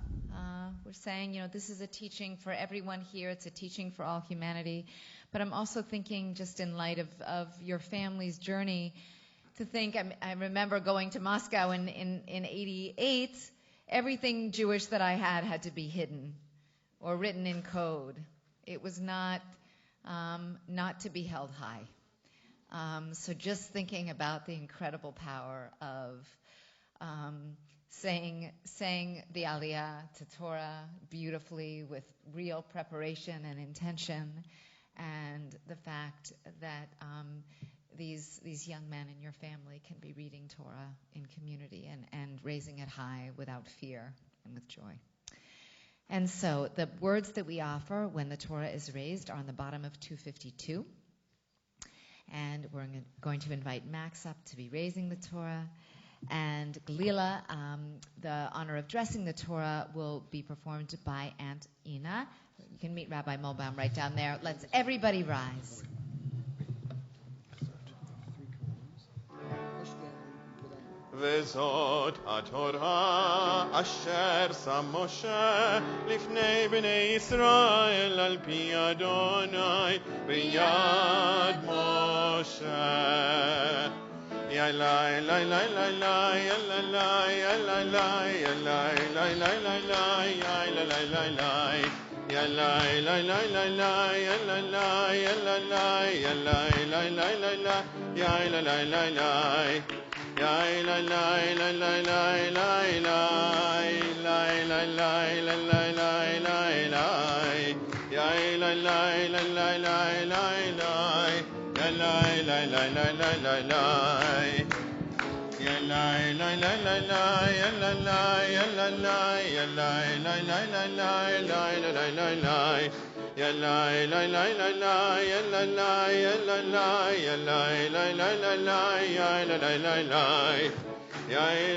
we're saying, this is a teaching for everyone here. It's a teaching for all humanity. But I'm also thinking, just in light of your family's journey, to think, I remember going to Moscow in 88, everything Jewish that I had to be hidden or written in code. It was not to be held high. So just thinking about the incredible power of saying the Aliyah to Torah beautifully with real preparation and intention, and the fact that these young men in your family can be reading Torah in community and raising it high without fear and with joy. And so the words that we offer when the Torah is raised are on the bottom of 252. And we're going to invite Max up to be raising the Torah. And Galila, the honor of dressing the Torah will be performed by Aunt Ina. You can meet Rabbi Molbaum right down there. Let's everybody rise. וזאת התורה אשר שם משה לפני בני ישראל על פי אדוני ביד משה. יאללה יאללה יאללה יאללה יאללה יאללה יאללה יאללה יאללה יאללה Ya la la la la la la la la la la la la la la la ya la la la la la la la ya la la la la la la la ya la la la la la ya la la ya la la ya la la la la la la la la ya la la la la la ya la la ya la la ya la la la la la ya la la la la ya la la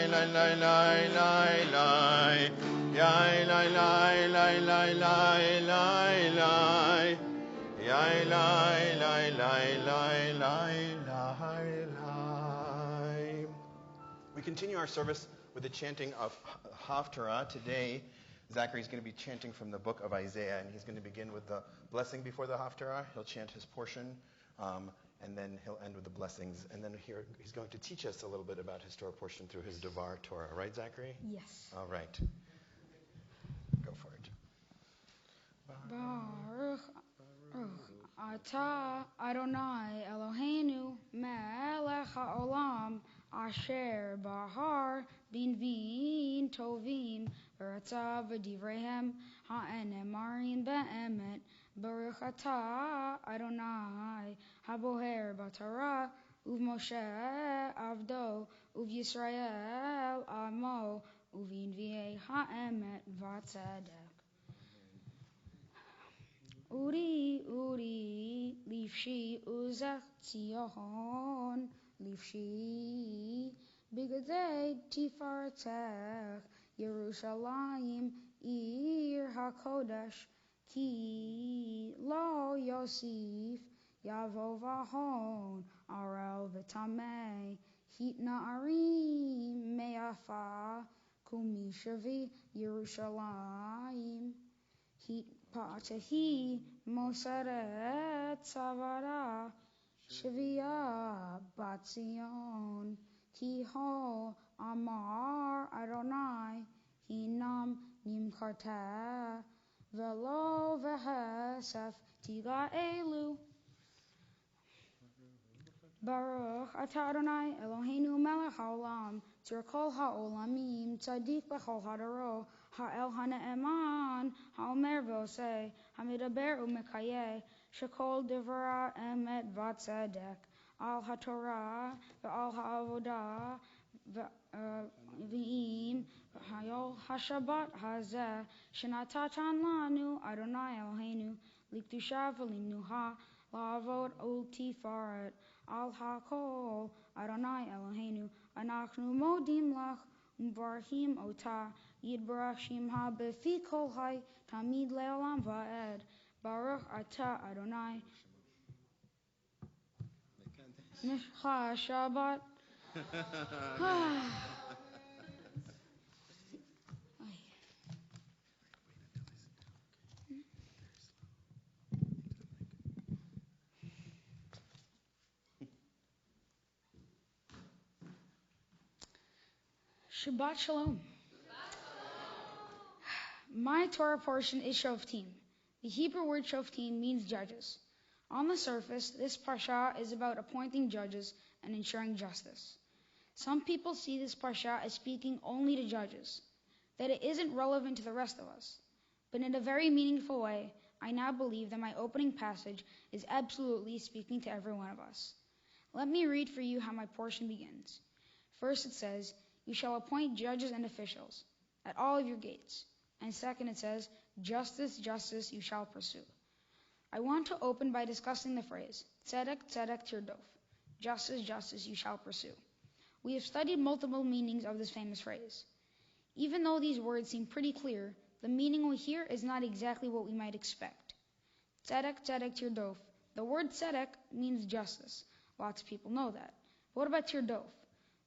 la la la la ya la la la la la la ya la la la la la la ya la la la la la. We continue our service with the chanting of Haftarah. Today, Zachary is going to be chanting from the book of Isaiah, and he's going to begin with the blessing before the Haftarah. He'll chant his portion, and then he'll end with the blessings. And then he's going to teach us a little bit about his Torah portion through his Devar Torah. Right, Zachary? Yes. All right. Go for it. Baruch Atah Adonai Eloheinu melech haolam asher bahar binvin tovim v'ratzav v'divreihem ha'enemarim be'emet. Baruch Atah Adonai haboher b'Torah uv'Moshe avdo uv'Yisrael amo uv'inviei ha'emet v'tzedek. Uri, Uri, Lifshi, Uzach, Tzion, Lifshi, Bigadei, Tifartech, Yerushalayim, Ir HaKodesh, Ki, Lo Yosif, Yavo Vahon, Arel V'Tamei, Hit Na'arim, Me'afa, Kumishavi, Yerushalayim, Hit Pa'atehi Moseret Savara Shivia Batzion Ki-ho Amar Adonai Hinam Nimkarta Velo Vehet Kesef Tiga Elu. Baruch Atah Adonai Eloheinu melech haolam tzur kol haolamim tzadik b'chol hadaro ha'el ha'ne'eman ha'omer v'oseh ha'medaber u'mekayeh shekol devra emet v'tzedek al ha'torah ve'al ha'avodah v'im hayol ha'shabbat hazeh shenatatan lanu Adonai Eloheinu likdusha v'limnuha la'avod u'tifaret al hakol Adonai Eloheinu anachnu modim lach umvarchim ota yidbarach shimha befi kol hay tamid le'olam va'ed baruch atah Adonai Mishcha Shabbat. Shabbat Shalom. My Torah portion is Shoftim. The Hebrew word Shoftim means judges. On the surface, this parsha is about appointing judges and ensuring justice. Some people see this parsha as speaking only to judges, that it isn't relevant to the rest of us. But in a very meaningful way, I now believe that my opening passage is absolutely speaking to every one of us. Let me read for you how my portion begins. First it says, "You shall appoint judges and officials at all of your gates." And second it says, "Justice, justice you shall pursue." I want to open by discussing the phrase, "Tzedek, tzedek tirdof," justice, justice you shall pursue. We have studied multiple meanings of this famous phrase. Even though these words seem pretty clear, the meaning we hear is not exactly what we might expect. Tzedek, tzedek tirdof. The word tzedek means justice. Lots of people know that. What about tirdof?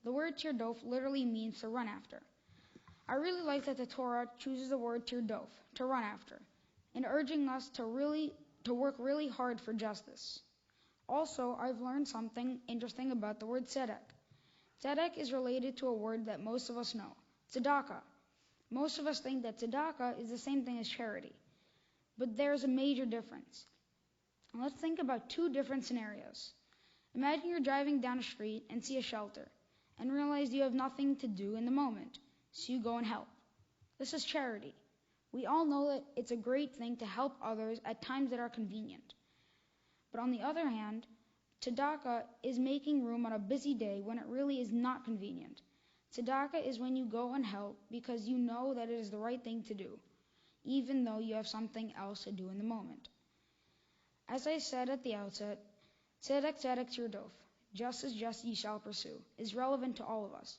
The word tirdof literally means to run after. I really like that the Torah chooses the word tirdof, to run after, and urging us to work really hard for justice. Also, I've learned something interesting about the word tzedek. Tzedek is related to a word that most of us know, tzedakah. Most of us think that tzedakah is the same thing as charity, but there's a major difference. Let's think about two different scenarios. Imagine you're driving down a street and see a shelter, and realize you have nothing to do in the moment, so you go and help. This is charity. We all know that it's a great thing to help others at times that are convenient. But on the other hand, tzedakah is making room on a busy day when it really is not convenient. Tzedakah is when you go and help because you know that it is the right thing to do, even though you have something else to do in the moment. As I said at the outset, tzedek, tzedek tirdof, justice, justice you shall pursue, is relevant to all of us.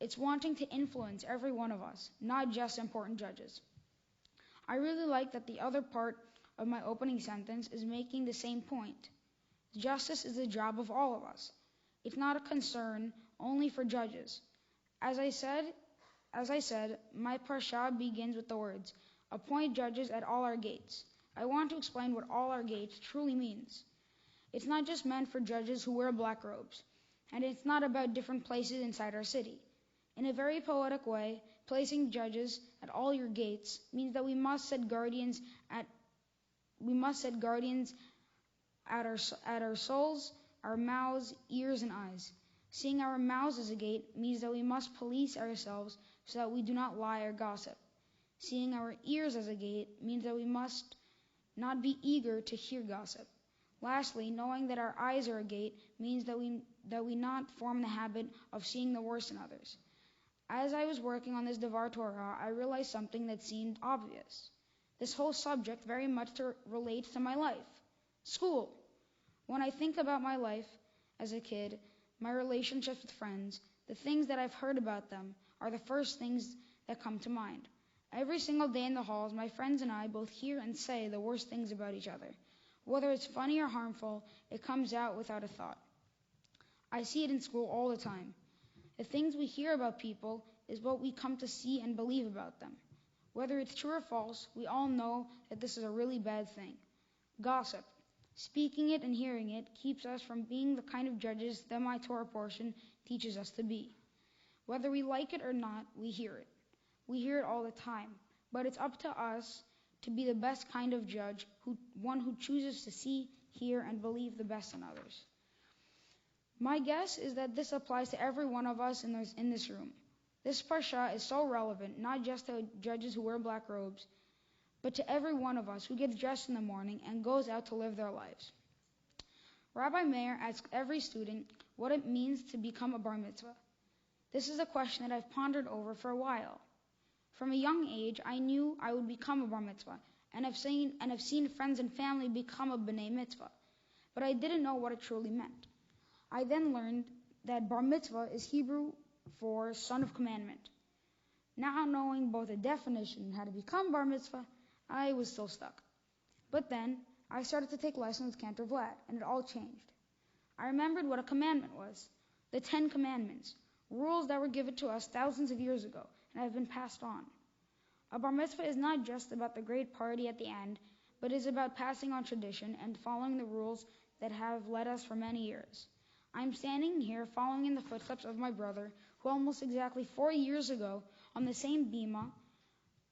It's wanting to influence every one of us, not just important judges. I really like that the other part of my opening sentence is making the same point. Justice is the job of all of us. It's not a concern only for judges. As I said, my parsha begins with the words, "Appoint judges at all our gates." I want to explain what all our gates truly means. It's not just meant for judges who wear black robes, and it's not about different places inside our city. In a very poetic way, placing judges at all your gates means that we must set guardians at our souls, our mouths, ears, and eyes. Seeing our mouths as a gate means that we must police ourselves so that we do not lie or gossip. Seeing our ears as a gate means that we must not be eager to hear gossip. Lastly, knowing that our eyes are a gate means that we not form the habit of seeing the worst in others. As I was working on this Devar Torah, I realized something that seemed obvious. This whole subject very much relates to my life. School. When I think about my life as a kid, my relationships with friends, the things that I've heard about them are the first things that come to mind. Every single day in the halls, my friends and I both hear and say the worst things about each other. Whether it's funny or harmful, it comes out without a thought. I see it in school all the time. The things we hear about people is what we come to see and believe about them. Whether it's true or false, we all know that this is a really bad thing. Gossip. Speaking it and hearing it keeps us from being the kind of judges that my Torah portion teaches us to be. Whether we like it or not, we hear it. We hear it all the time, but it's up to us to be the best kind of judge, one who chooses to see, hear, and believe the best in others. My guess is that this applies to every one of us in this room. This parsha is so relevant, not just to judges who wear black robes, but to every one of us who gets dressed in the morning and goes out to live their lives. Rabbi Meir asks every student what it means to become a bar mitzvah. This is a question that I've pondered over for a while. From a young age, I knew I would become a bar mitzvah, and I've seen friends and family become a b'nai mitzvah, but I didn't know what it truly meant. I then learned that bar mitzvah is Hebrew for son of commandment. Now knowing both the definition and how to become bar mitzvah, I was still stuck. But then I started to take lessons with Cantor Vlad, and it all changed. I remembered what a commandment was, the 10 Commandments, rules that were given to us thousands of years ago and have been passed on. A bar mitzvah is not just about the great party at the end, but is about passing on tradition and following the rules that have led us for many years. I'm standing here following in the footsteps of my brother, who almost exactly 4 years ago, on the same bima,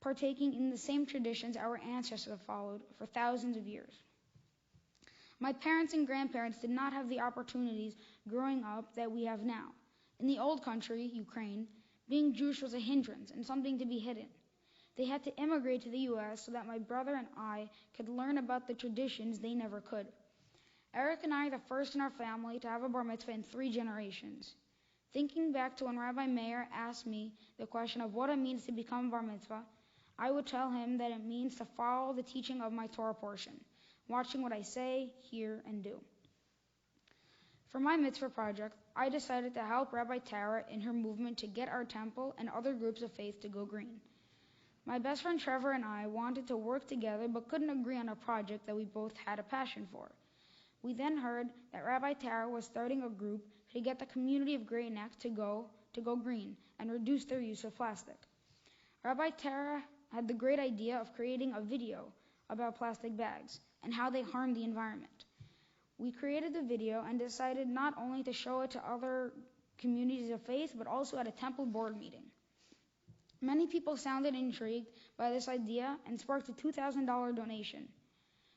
partaking in the same traditions our ancestors have followed for thousands of years. My parents and grandparents did not have the opportunities growing up that we have now. In the old country, Ukraine, being Jewish was a hindrance and something to be hidden. They had to immigrate to the U.S. so that my brother and I could learn about the traditions they never could. Eric and I are the first in our family to have a bar mitzvah in 3 generations. Thinking back to when Rabbi Meir asked me the question of what it means to become a bar mitzvah, I would tell him that it means to follow the teaching of my Torah portion, watching what I say, hear, and do. For my mitzvah project, I decided to help Rabbi Tara in her movement to get our temple and other groups of faith to go green. My best friend Trevor and I wanted to work together but couldn't agree on a project that we both had a passion for. We then heard that Rabbi Tara was starting a group to get the community of Great Neck to go green and reduce their use of plastic. Rabbi Tara had the great idea of creating a video about plastic bags and how they harm the environment. We created the video and decided not only to show it to other communities of faith, but also at a temple board meeting. Many people sounded intrigued by this idea and sparked a $2,000 donation.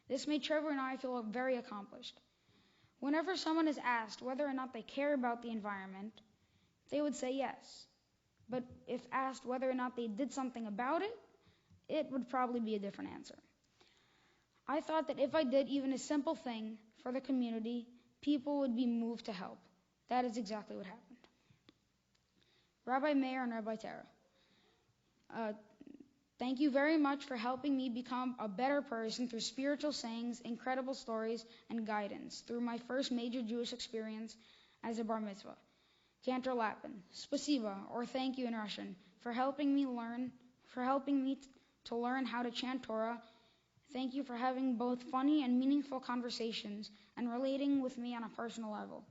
This made Trevor and I feel very accomplished. Whenever someone is asked whether or not they care about the environment, they would say yes. But if asked whether or not they did something about it, it would probably be a different answer. I thought that if I did even a simple thing for the community, people would be moved to help. That is exactly what happened. Rabbi Meir and Rabbi Tara, thank you very much for helping me become a better person through spiritual sayings, incredible stories, and guidance through my first major Jewish experience as a bar mitzvah. Cantor Lapin, spasiba, or thank you in Russian, for helping me to learn how to chant Torah. Thank you for having both funny and meaningful conversations and relating with me on a personal level.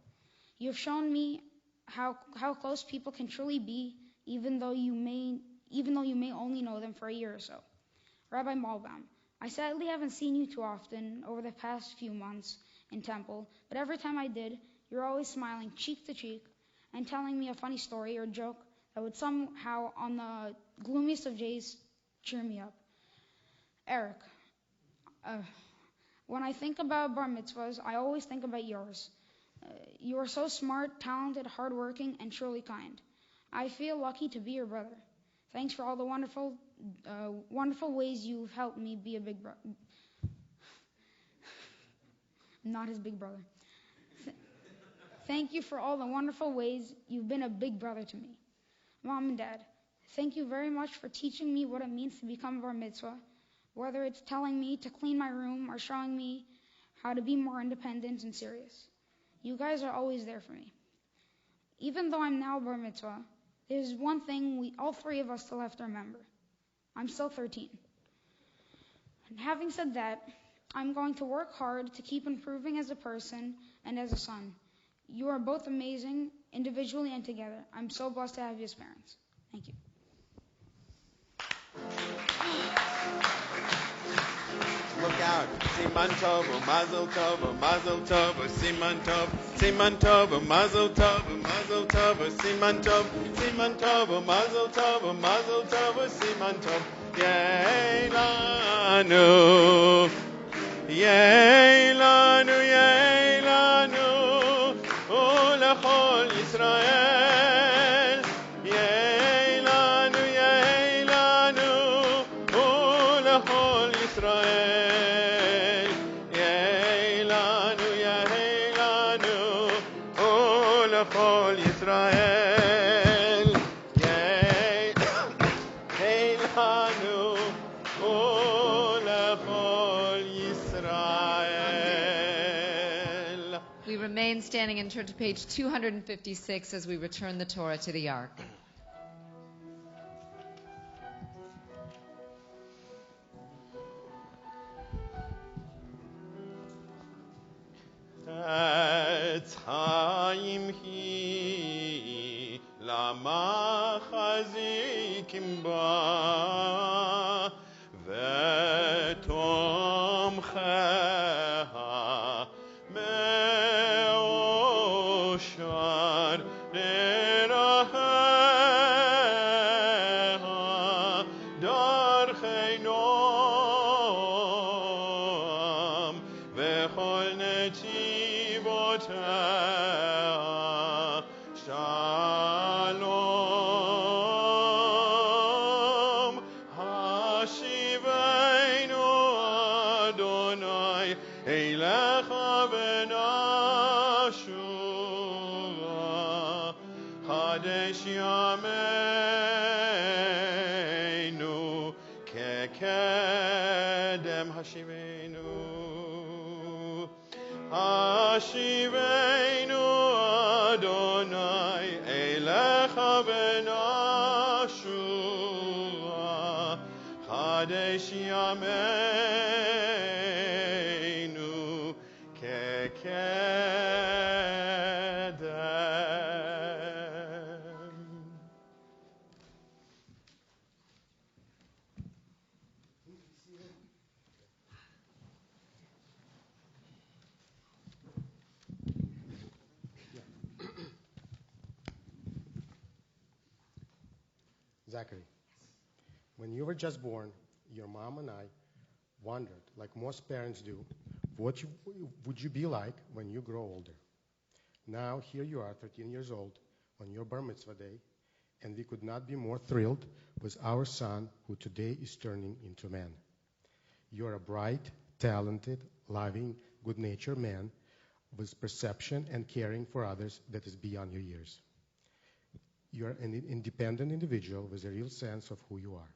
You have shown me how close people can truly be, even though you may only know them for a year or so. Rabbi Malbaum, I sadly haven't seen you too often over the past few months in temple, but every time I did, you're always smiling cheek to cheek and telling me a funny story or joke that would somehow, on the gloomiest of days, cheer me up. Eric, when I think about bar mitzvahs, I always think about yours. You are so smart, talented, hardworking, and truly kind. I feel lucky to be your brother. Thanks for all the wonderful ways you've helped me be a big brother. Not his big brother. Thank you for all the wonderful ways you've been a big brother to me. Mom and Dad, thank you very much for teaching me what it means to become a bar mitzvah, whether it's telling me to clean my room or showing me how to be more independent and serious. You guys are always there for me. Even though I'm now a bar mitzvah, there's one thing all 3 of us still have to remember. I'm still 13. And having said that, I'm going to work hard to keep improving as a person and as a son. You are both amazing, individually and together. I'm so blessed to have you as parents. Thank you. Look out. Siman tov, mazel tov, mazel tov, siman tov, siman tov, mazel tov, mazel tov, siman tov, mazel tov, mazel tov, siman tov. Yeilanu, Yeilanu, Ulechol Yisrael. Yeilanu, Yeilanu, Ulechol Yisrael. Yeilanu, Yeilanu, Ulechol Yisrael. Yeilanu, Ulechol Yisrael. We remain standing and turn to page 256 as we return the Torah to the Ark. Etz Chaim hi lama chazikim ba v'tomcheha me'oshar neraheha darchei noam v'chol netivoteha shalom hashivenu Adonai eilecha v'nashuva Kadesh yameinu kekedem hashivenu Hashivenu Adonai eilecha v'nashuva Kadesh yameinu kekedem. Zachary, when you were just born, your mom and I wondered, like most parents do, what would you be like when you grow older? Now, here you are, 13 years old, on your bar mitzvah day, and we could not be more thrilled with our son, who today is turning into a man. You're a bright, talented, loving, good-natured man with perception and caring for others that is beyond your years. You're an independent individual with a real sense of who you are.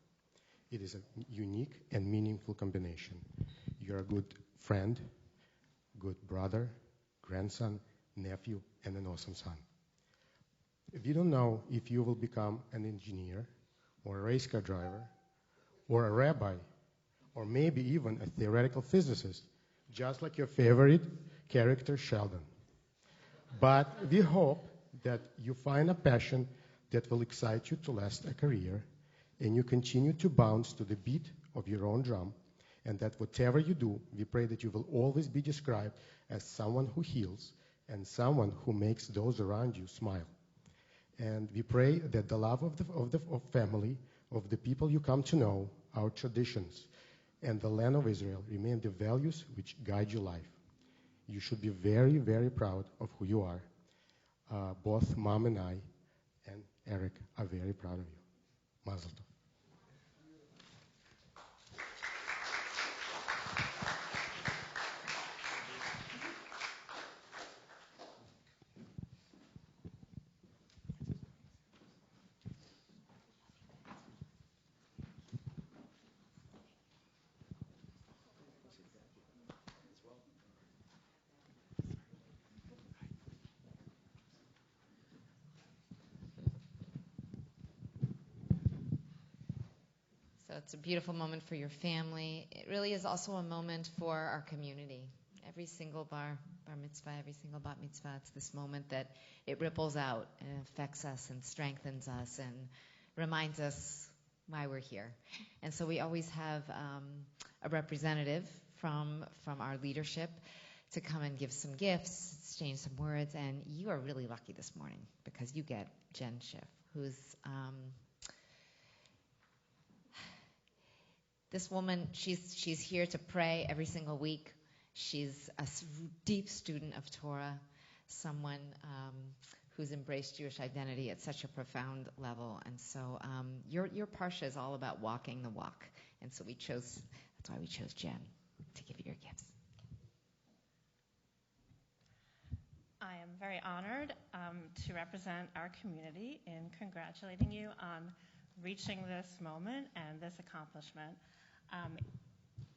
It is a unique and meaningful combination. You're a good friend, good brother, grandson, nephew, and an awesome son. We don't know if you will become an engineer, or a race car driver, or a rabbi, or maybe even a theoretical physicist, just like your favorite character, Sheldon. But we hope that you find a passion that will excite you to last a career, and you continue to bounce to the beat of your own drum, and that whatever you do, we pray that you will always be described as someone who heals and someone who makes those around you smile. And we pray that the love of family, of the people you come to know, our traditions, and the land of Israel remain the values which guide your life. You should be very, very proud of who you are. Both Mom and I and Eric are very proud of you. Mazel tov. So it's a beautiful moment for your family. It really is also a moment for our community. Every single bar mitzvah, every single bat mitzvah, it's this moment that it ripples out and affects us and strengthens us and reminds us why we're here. And so we always have a representative from our leadership to come and give some gifts, exchange some words. And you are really lucky this morning because you get Jen Schiff, who's This woman, she's here to pray every single week. She's a deep student of Torah, someone who's embraced Jewish identity at such a profound level. And so your parsha is all about walking the walk. And so that's why we chose Jen to give you your gifts. I am very honored to represent our community in congratulating you on reaching this moment and this accomplishment.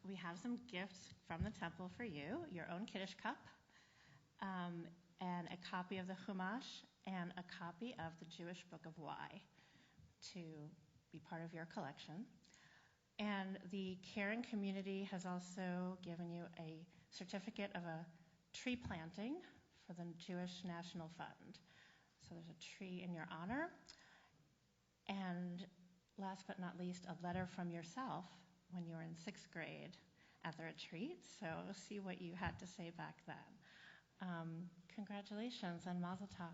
We have some gifts from the temple for you, your own Kiddush cup, and a copy of the Chumash, and a copy of the Jewish Book of Y to be part of your collection. And the Caring community has also given you a certificate of a tree planting for the Jewish National Fund. So there's a tree in your honor. And last but not least, a letter from yourself when you were in 6th grade at the retreat. So see what you had to say back then. Congratulations and Mazel Tov.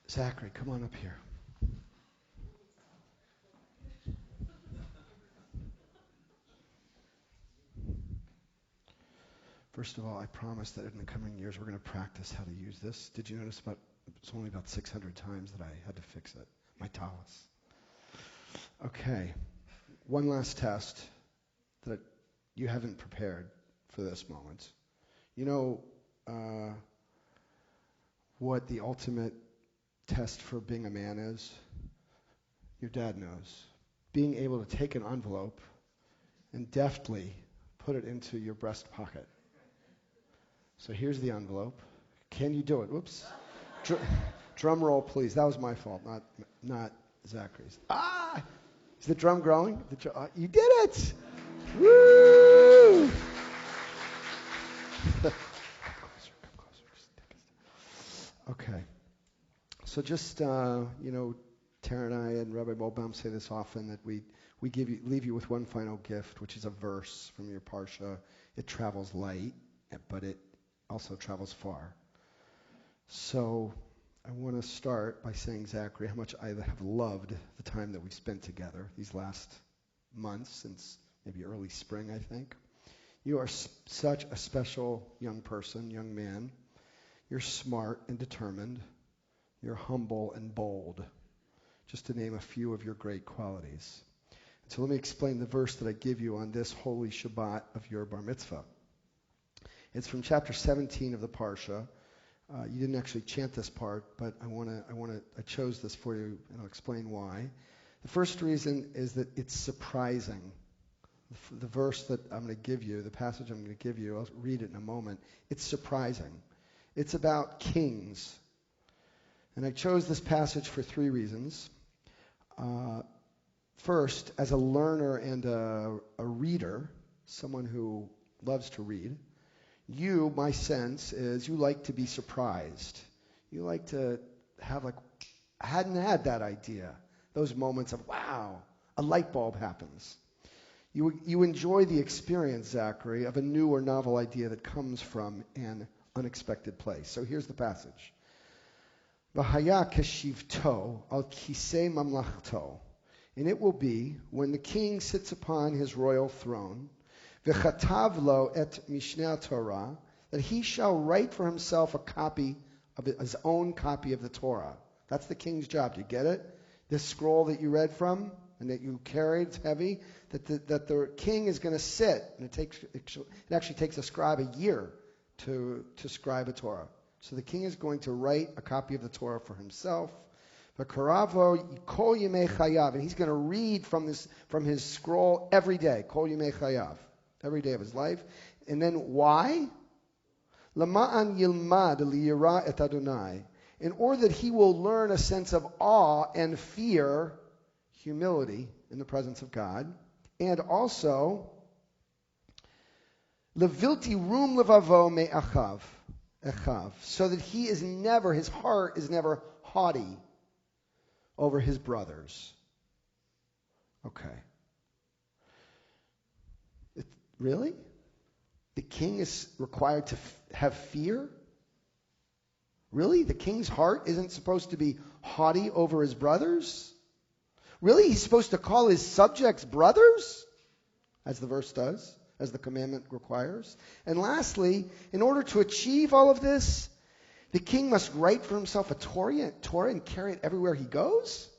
Zachary, come on up here. First of all, I promise that in the coming years we're going to practice how to use this. Did you notice it's only about 600 times that I had to fix it? My talis. Okay. One last test that you haven't prepared for this moment. You know what the ultimate test for being a man is? Your dad knows. Being able to take an envelope and deftly put it into your breast pocket. So here's the envelope. Can you do it? Whoops. Drum roll, please. That was my fault, not Zachary's. Ah! Is the drum growing? You did it! Woo! Come closer. Okay. So just, Tara and I and Rabbi Bolbaum say this often, that we leave you with one final gift, which is a verse from your parsha. It travels light, but it also travels far. So I want to start by saying, Zachary, how much I have loved the time that we've spent together these last months, since maybe early spring, I think. You are such a special young person, young man. You're smart and determined. You're humble and bold, just to name a few of your great qualities. So let me explain the verse that I give you on this holy Shabbat of your bar mitzvah. It's from chapter 17 of the Parsha. You didn't actually chant this part, but I chose this for you, and I'll explain why. The first reason is that it's surprising. The verse that I'm going to give you, the passage I'm going to give you, I'll read it in a moment. It's surprising. It's about kings. And I chose this passage for 3 reasons. First, as a learner and a reader, someone who loves to read, my sense is you like to be surprised. You like to have I hadn't had that idea. Those moments of, wow, a light bulb happens. You enjoy the experience, Zachary, of a new or novel idea that comes from an unexpected place. So here's the passage. V'haya keshivto al kisei mamlachto. And it will be, when the king sits upon his royal throne, v'chatav lo et mishneh Torah, that he shall write for himself a copy of his own copy of the Torah. That's the king's job. Do you get it? This scroll that you read from and that you carried, it's heavy, that the king is going to sit, and it actually takes a scribe a year to scribe a Torah. So the king is going to write a copy of the Torah for himself. V'karavo kol yemei chayav, and he's going to read from his scroll every day, kol yemei chayav, every day of his life. And then why? Lama'an yilmad liyira et Adonai, in order that he will learn a sense of awe and fear, humility in the presence of God, and also levilti rum levavo me'achav, so that his heart is never haughty over his brothers. Okay. Really? The king is required to have fear? Really? The king's heart isn't supposed to be haughty over his brothers? Really? He's supposed to call his subjects brothers? As the verse does, as the commandment requires. And lastly, in order to achieve all of this, the king must write for himself a Torah and carry it everywhere he goes?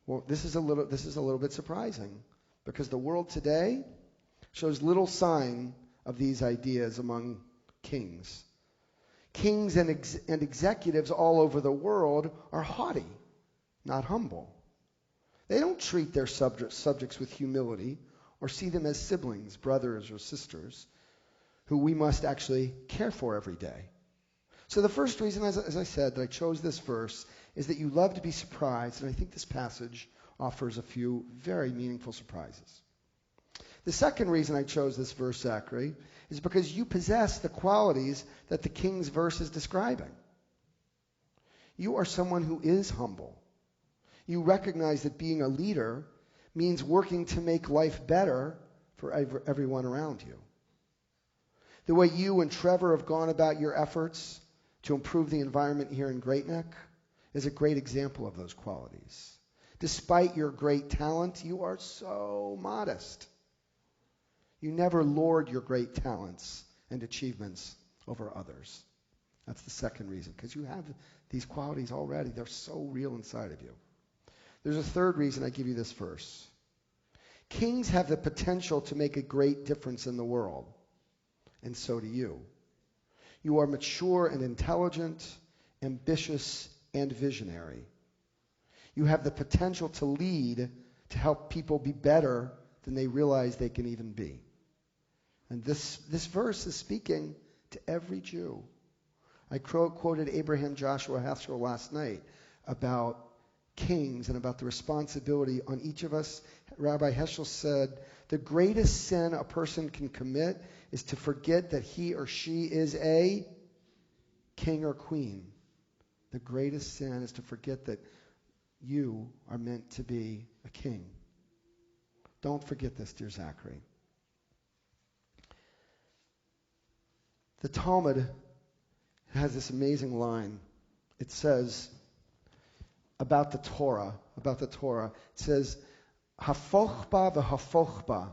Well, this is a little bit surprising, because the world today shows little sign of these ideas among kings. Kings and executives all over the world are haughty, not humble. They don't treat their subjects with humility or see them as siblings, brothers or sisters, who we must actually care for every day. So the first reason, as I said, that I chose this verse is that you love to be surprised, and I think this passage offers a few very meaningful surprises. The second reason I chose this verse, Zachary, is because you possess the qualities that the king's verse is describing. You are someone who is humble. You recognize that being a leader means working to make life better for everyone around you. The way you and Trevor have gone about your efforts to improve the environment here in Great Neck is a great example of those qualities. Despite your great talent, you are so modest. You never lord your great talents and achievements over others. That's the second reason, because you have these qualities already. They're so real inside of you. There's a third reason I give you this verse. Kings have the potential to make a great difference in the world, and so do you. You are mature and intelligent, ambitious and visionary. You have the potential to lead, to help people be better than they realize they can even be. And this verse is speaking to every Jew. I quoted Abraham Joshua Heschel last night about kings and about the responsibility on each of us. Rabbi Heschel said, the greatest sin a person can commit is to forget that he or she is a king or queen. The greatest sin is to forget that you are meant to be a king. Don't forget this, dear Zachary. The Talmud has this amazing line. It says about the Torah, it says, Hafoch ba v'hafoch ba,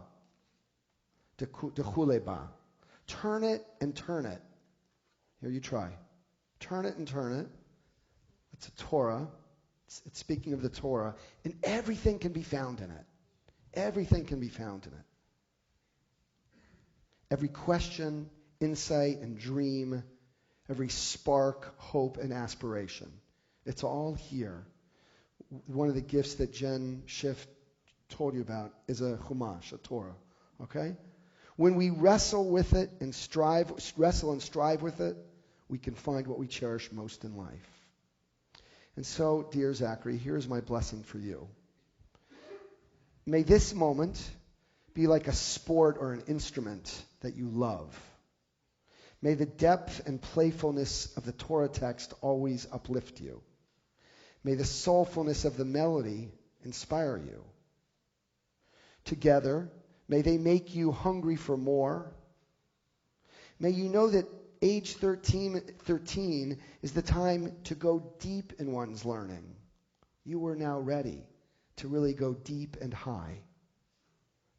dechule ba. Turn it and turn it. Here you try. Turn it and turn it. It's a Torah. It's speaking of the Torah. And everything can be found in it. Everything can be found in it. Every question, insight, and dream, every spark, hope, and aspiration. It's all here. One of the gifts that Jen Schiff told you about is a Chumash, a Torah. Okay? When we wrestle with it and strive with it, we can find what we cherish most in life. And so, dear Zachary, here's my blessing for you. May this moment be like a sport or an instrument that you love. May the depth and playfulness of the Torah text always uplift you. May the soulfulness of the melody inspire you. Together, may they make you hungry for more. May you know that age 13 is the time to go deep in one's learning. You are now ready to really go deep and high.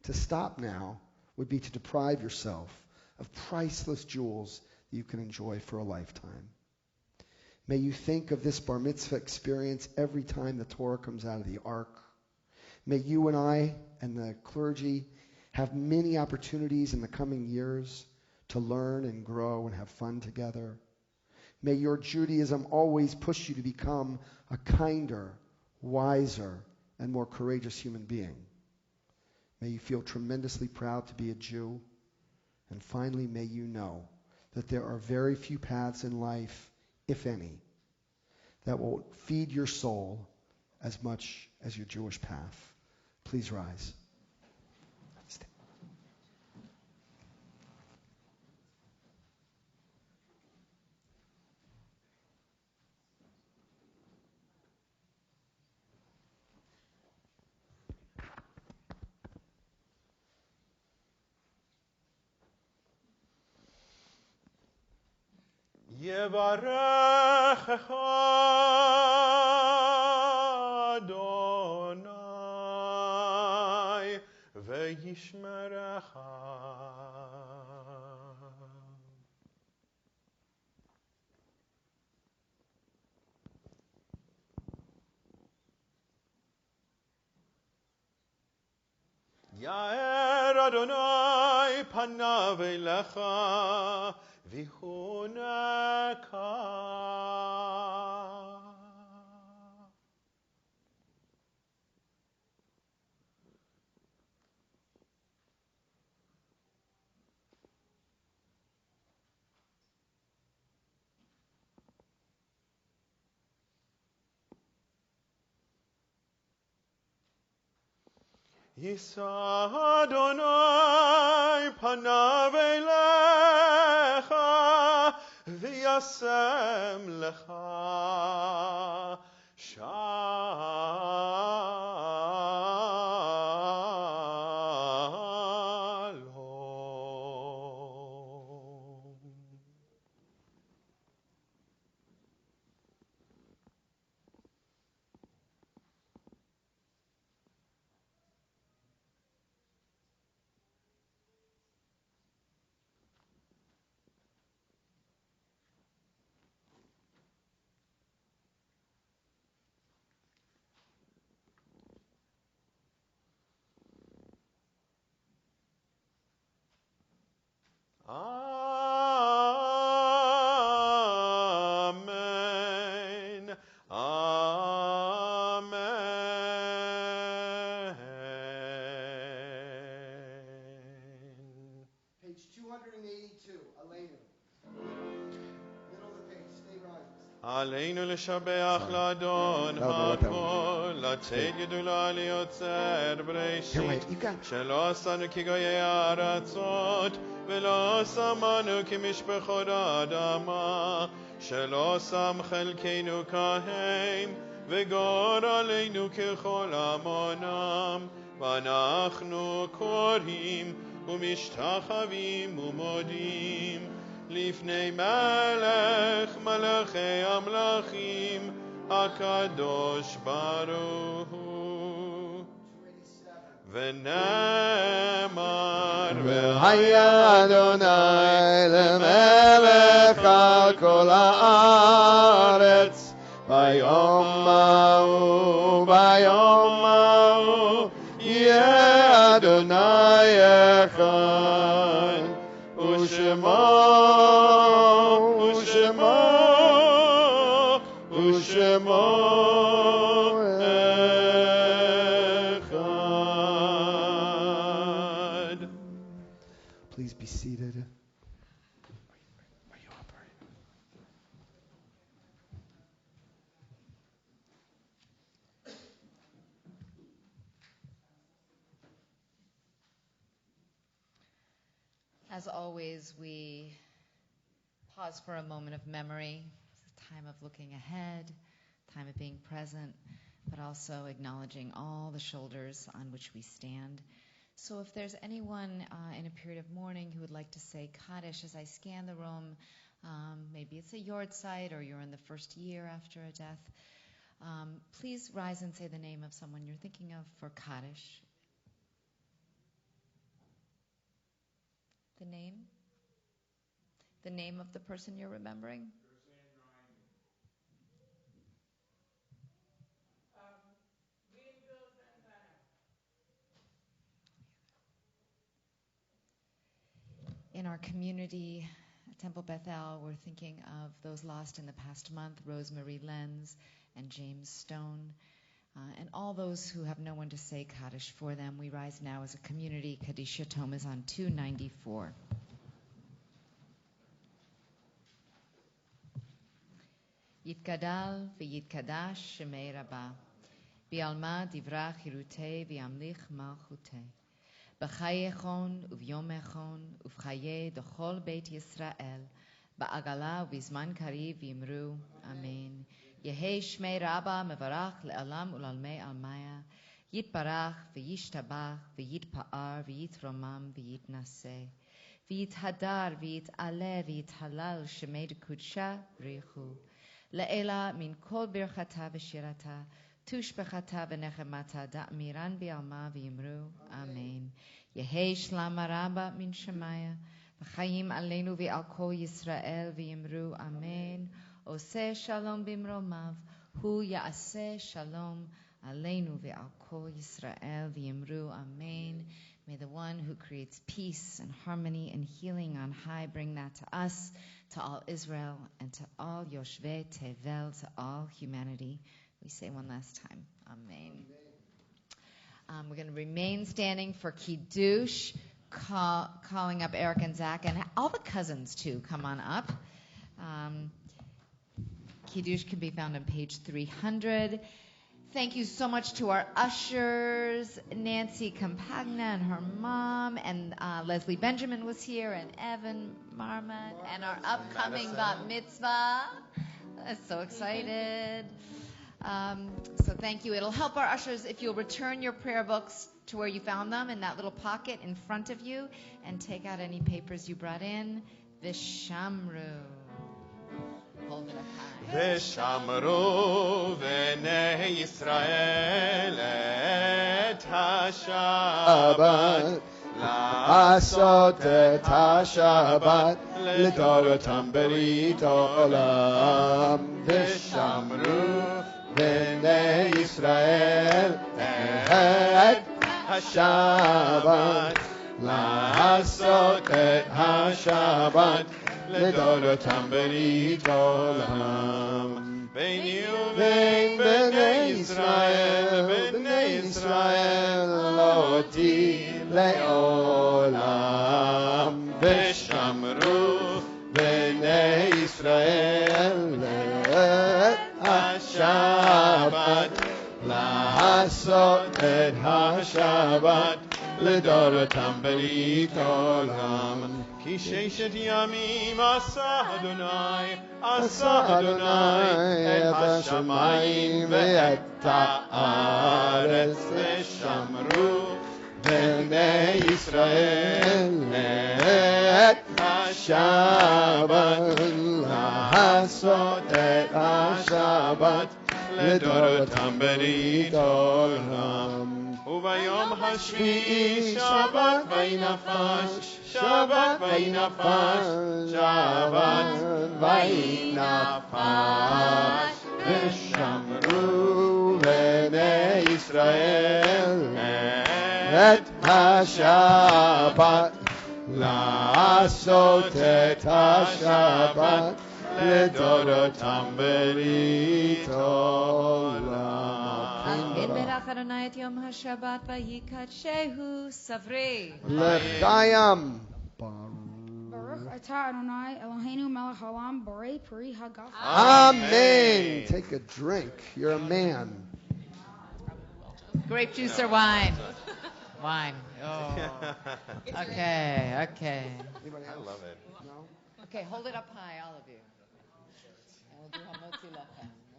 To stop now would be to deprive yourself of priceless jewels that you can enjoy for a lifetime. May you think of this bar mitzvah experience every time the Torah comes out of the ark. May you and I and the clergy have many opportunities in the coming years to learn and grow and have fun together. May your Judaism always push you to become a kinder, wiser, and more courageous human being. May you feel tremendously proud to be a Jew. And finally, may you know that there are very few paths in life, if any, that will feed your soul as much as your Jewish path. Please rise. Stand. יברכך אדוני וישמרך. יאר אדוני פניו אליך ויחונך. יישא אדוני פניו אליך וישם לך שלום. Amen. Amen. Page 282, Aleinu. Middle of the page, stay rising. עלינו לשבח לאדון הכל, לתת גדולה ליוצר בראשית, שלא עשנו כגויי הארצות, ולא שמנו כמשפחות האדמה, שלא שם חלקנו כהם, וגורלנו ככל עמונם, ואנחנו קוראים ומשתחווים ומודים לפני מלך מלכי המלכים הקדוש ברוך הוא. ונאמר והיה אדוני למלך על כל הארץ ביום ההוא יהיה אדוני אחד ושמו אחד. Please be seated. As always, we pause for a moment of memory. It's a time of looking ahead, time of being present, but also acknowledging all the shoulders on which we stand. So if there's anyone in a period of mourning who would like to say Kaddish as I scan the room, maybe it's a yahrzeit or you're in the first year after a death, please rise and say the name of someone you're thinking of for Kaddish. The name? The name of the person you're remembering? In our community, at Temple Beth-El, we're thinking of those lost in the past month, Rosemary Lenz and James Stone, and all those who have no one to say Kaddish for them. We rise now as a community. Kaddish Yatom is on 294. Yitkadal v'yitkadash shemei rabba, bi'alma divra chirutei v'yamlich malchutei, b'chaye echon u'v'yom echon u'v'chaye d'chol beit Yisrael, ba'agala u'v'zman kariv v'yimru, amen. Yehei shmei rabba mevarach le'alam u'lalmei almaya, yitbarach v'yishtabach v'yitpa'ar v'yitromam v'yitnaseh. ויתהדר ויתעלה ויתהלל שמי דקודשה בריחו. לאלה מן כל ברכתה ושירתה, תושבחתה ונחמתה, דאמירן בעלמה ויאמרו אמן. יהי שלמה רבה מן שמיה, וחיים עלינו ועל כל ישראל ויאמרו אמן. עושה שלום במרומיו, הוא יעשה שלום עלינו ועל כל ישראל ויאמרו amen. May the one who creates peace and harmony and healing on high bring that to us, to all Israel, and to all Yoshvei Tevel, to all humanity. We say one last time, amen. We're going to remain standing for Kiddush, calling up Eric and Zach, and all the cousins too, come on up. Kiddush can be found on page 300. Thank you so much to our ushers, Nancy Campagna and her mom, and Leslie Benjamin was here, and Evan Marmot, and our upcoming bat mitzvah. I'm so excited. So thank you. It'll help our ushers if you'll return your prayer books to where you found them in that little pocket in front of you, and take out any papers you brought in. Vishamru. Hold it up high. ושמרו בני ישראל את השבת, לעשות את השבת לדורותם ברית עולם. ושמרו בני ישראל את השבת, לעשות את השבת לדורותם ברית עולם. ביני ובין בני ישראל לא תהיה לעולם. ושמרו בני ישראל את השבת, לעשות את השבת לדורותם ברית עולם. כי ששת ימים עשה אדוני את השמיים ואת הארץ. ושמרו בני ישראל את השבת, לעשות את השבת לדורותם ברית עולם. וביום השביעי שבת וינפש, שבת וינפש, שבת וינפש. ושמרו בני ישראל את השבת, לעשות את השבת לדורותם ברית עולם. ברך אדוני את יום השבת ויקדשהו סברי. לחיים. Baruch atah Adonai Eloheinu melech haolam borei peri hagaf. Amen. Take a drink. You're a man. Grape juice or wine? Wine. Oh. Okay. I love it. No? Okay, hold it up high, all of you. And we'll do Hamotzi Lachem. 1,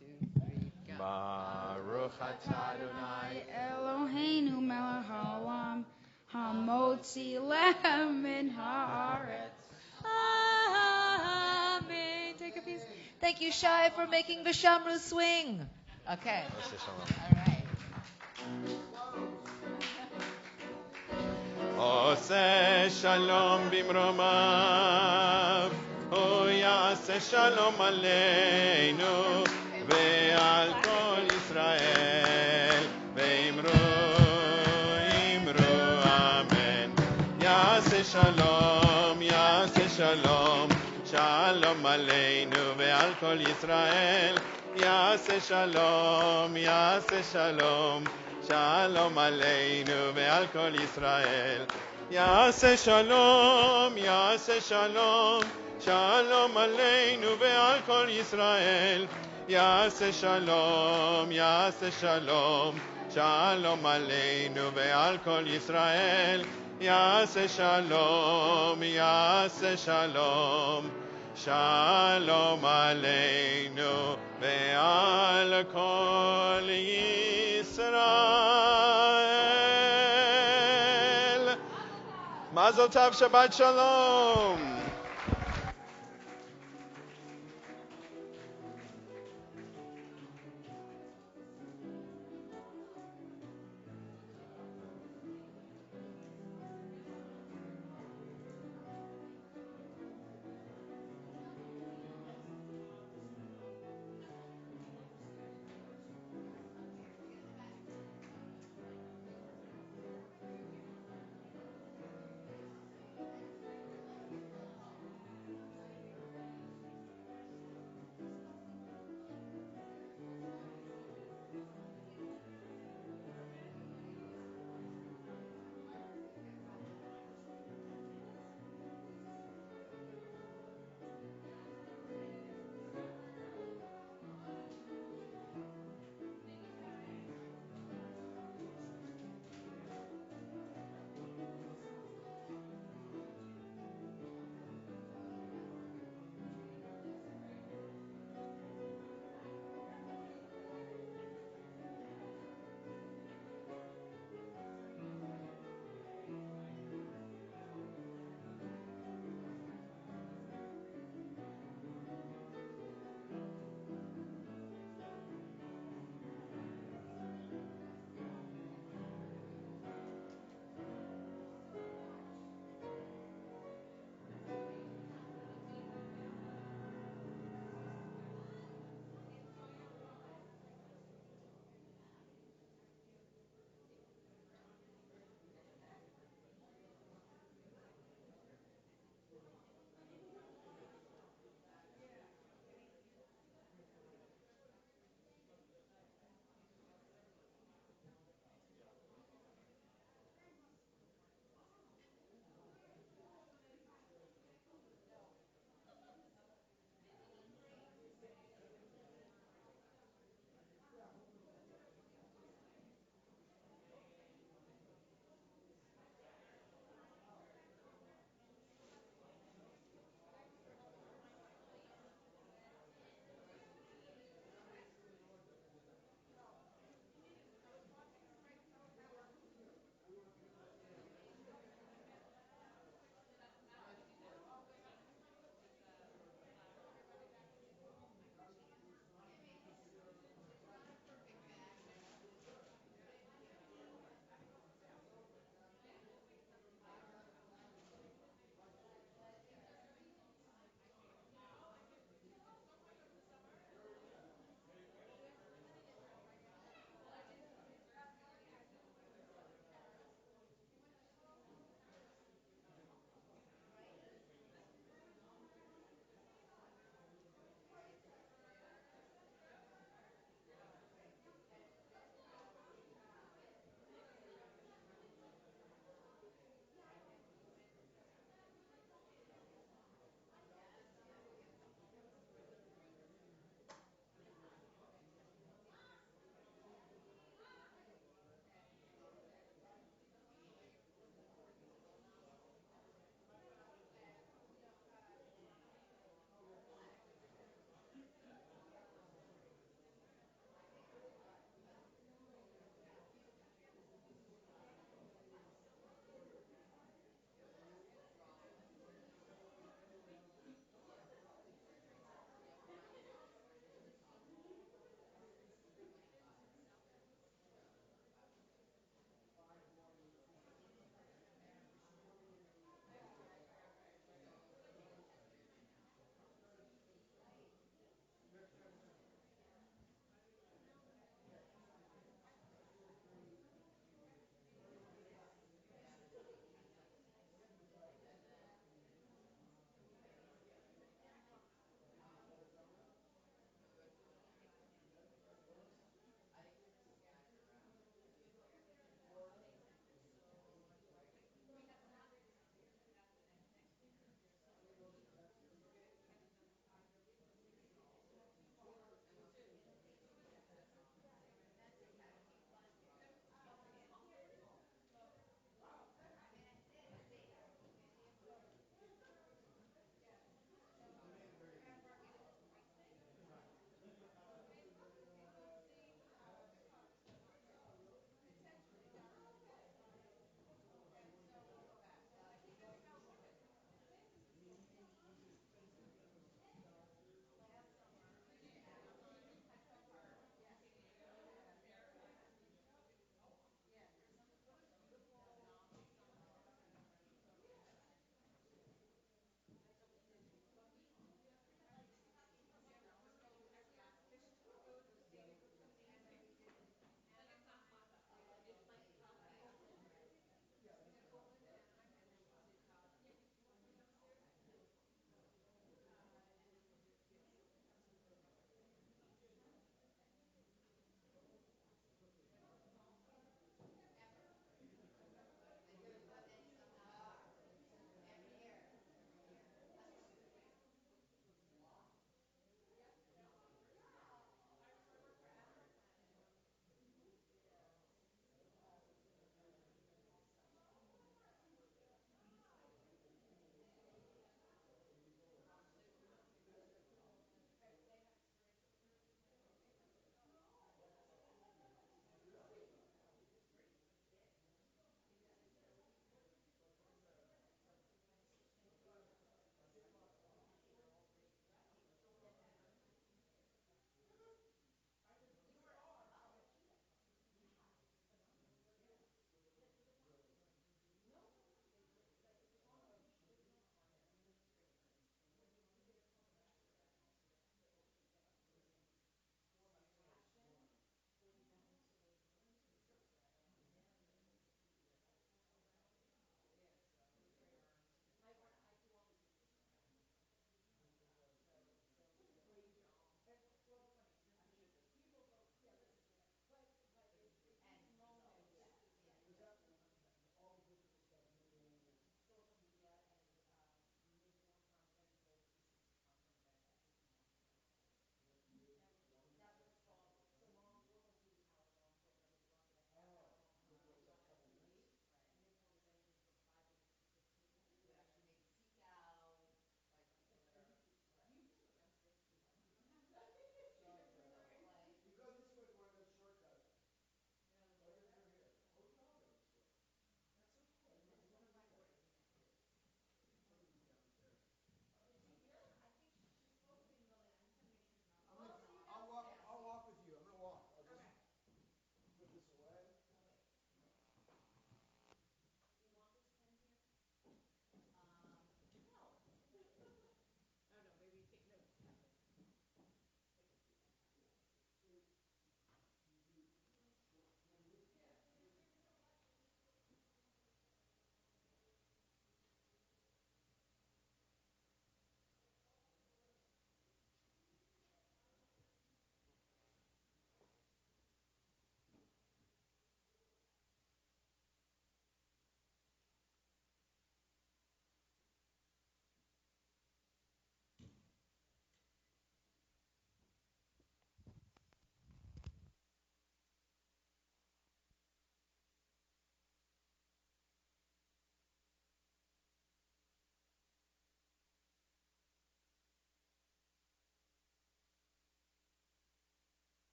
2, 3, go. Baruch atah Adonai Eloheinu melech haolam hamotzi lechem min haaretz. Amen. Take a piece. Thank you, Shai, for making Vishamru swing. Okay. All right. עושה שלום במרומיו, הוא יעשה שלום עלינו ועל כל ישראל, ואמרו אמן. יעשה שלום, שלום עלינו ועל כל ישראל, יעשה שלום, שלום עלינו ועל כל ישראל. יעשה שלום, שלום עלינו ועל כל ישראל. יעשה שלום, שלום עלינו ועל כל ישראל. יעשה שלום, שלום עלינו ועל כל ישראל. מה זאת Mazel tov, Shabbat Shalom.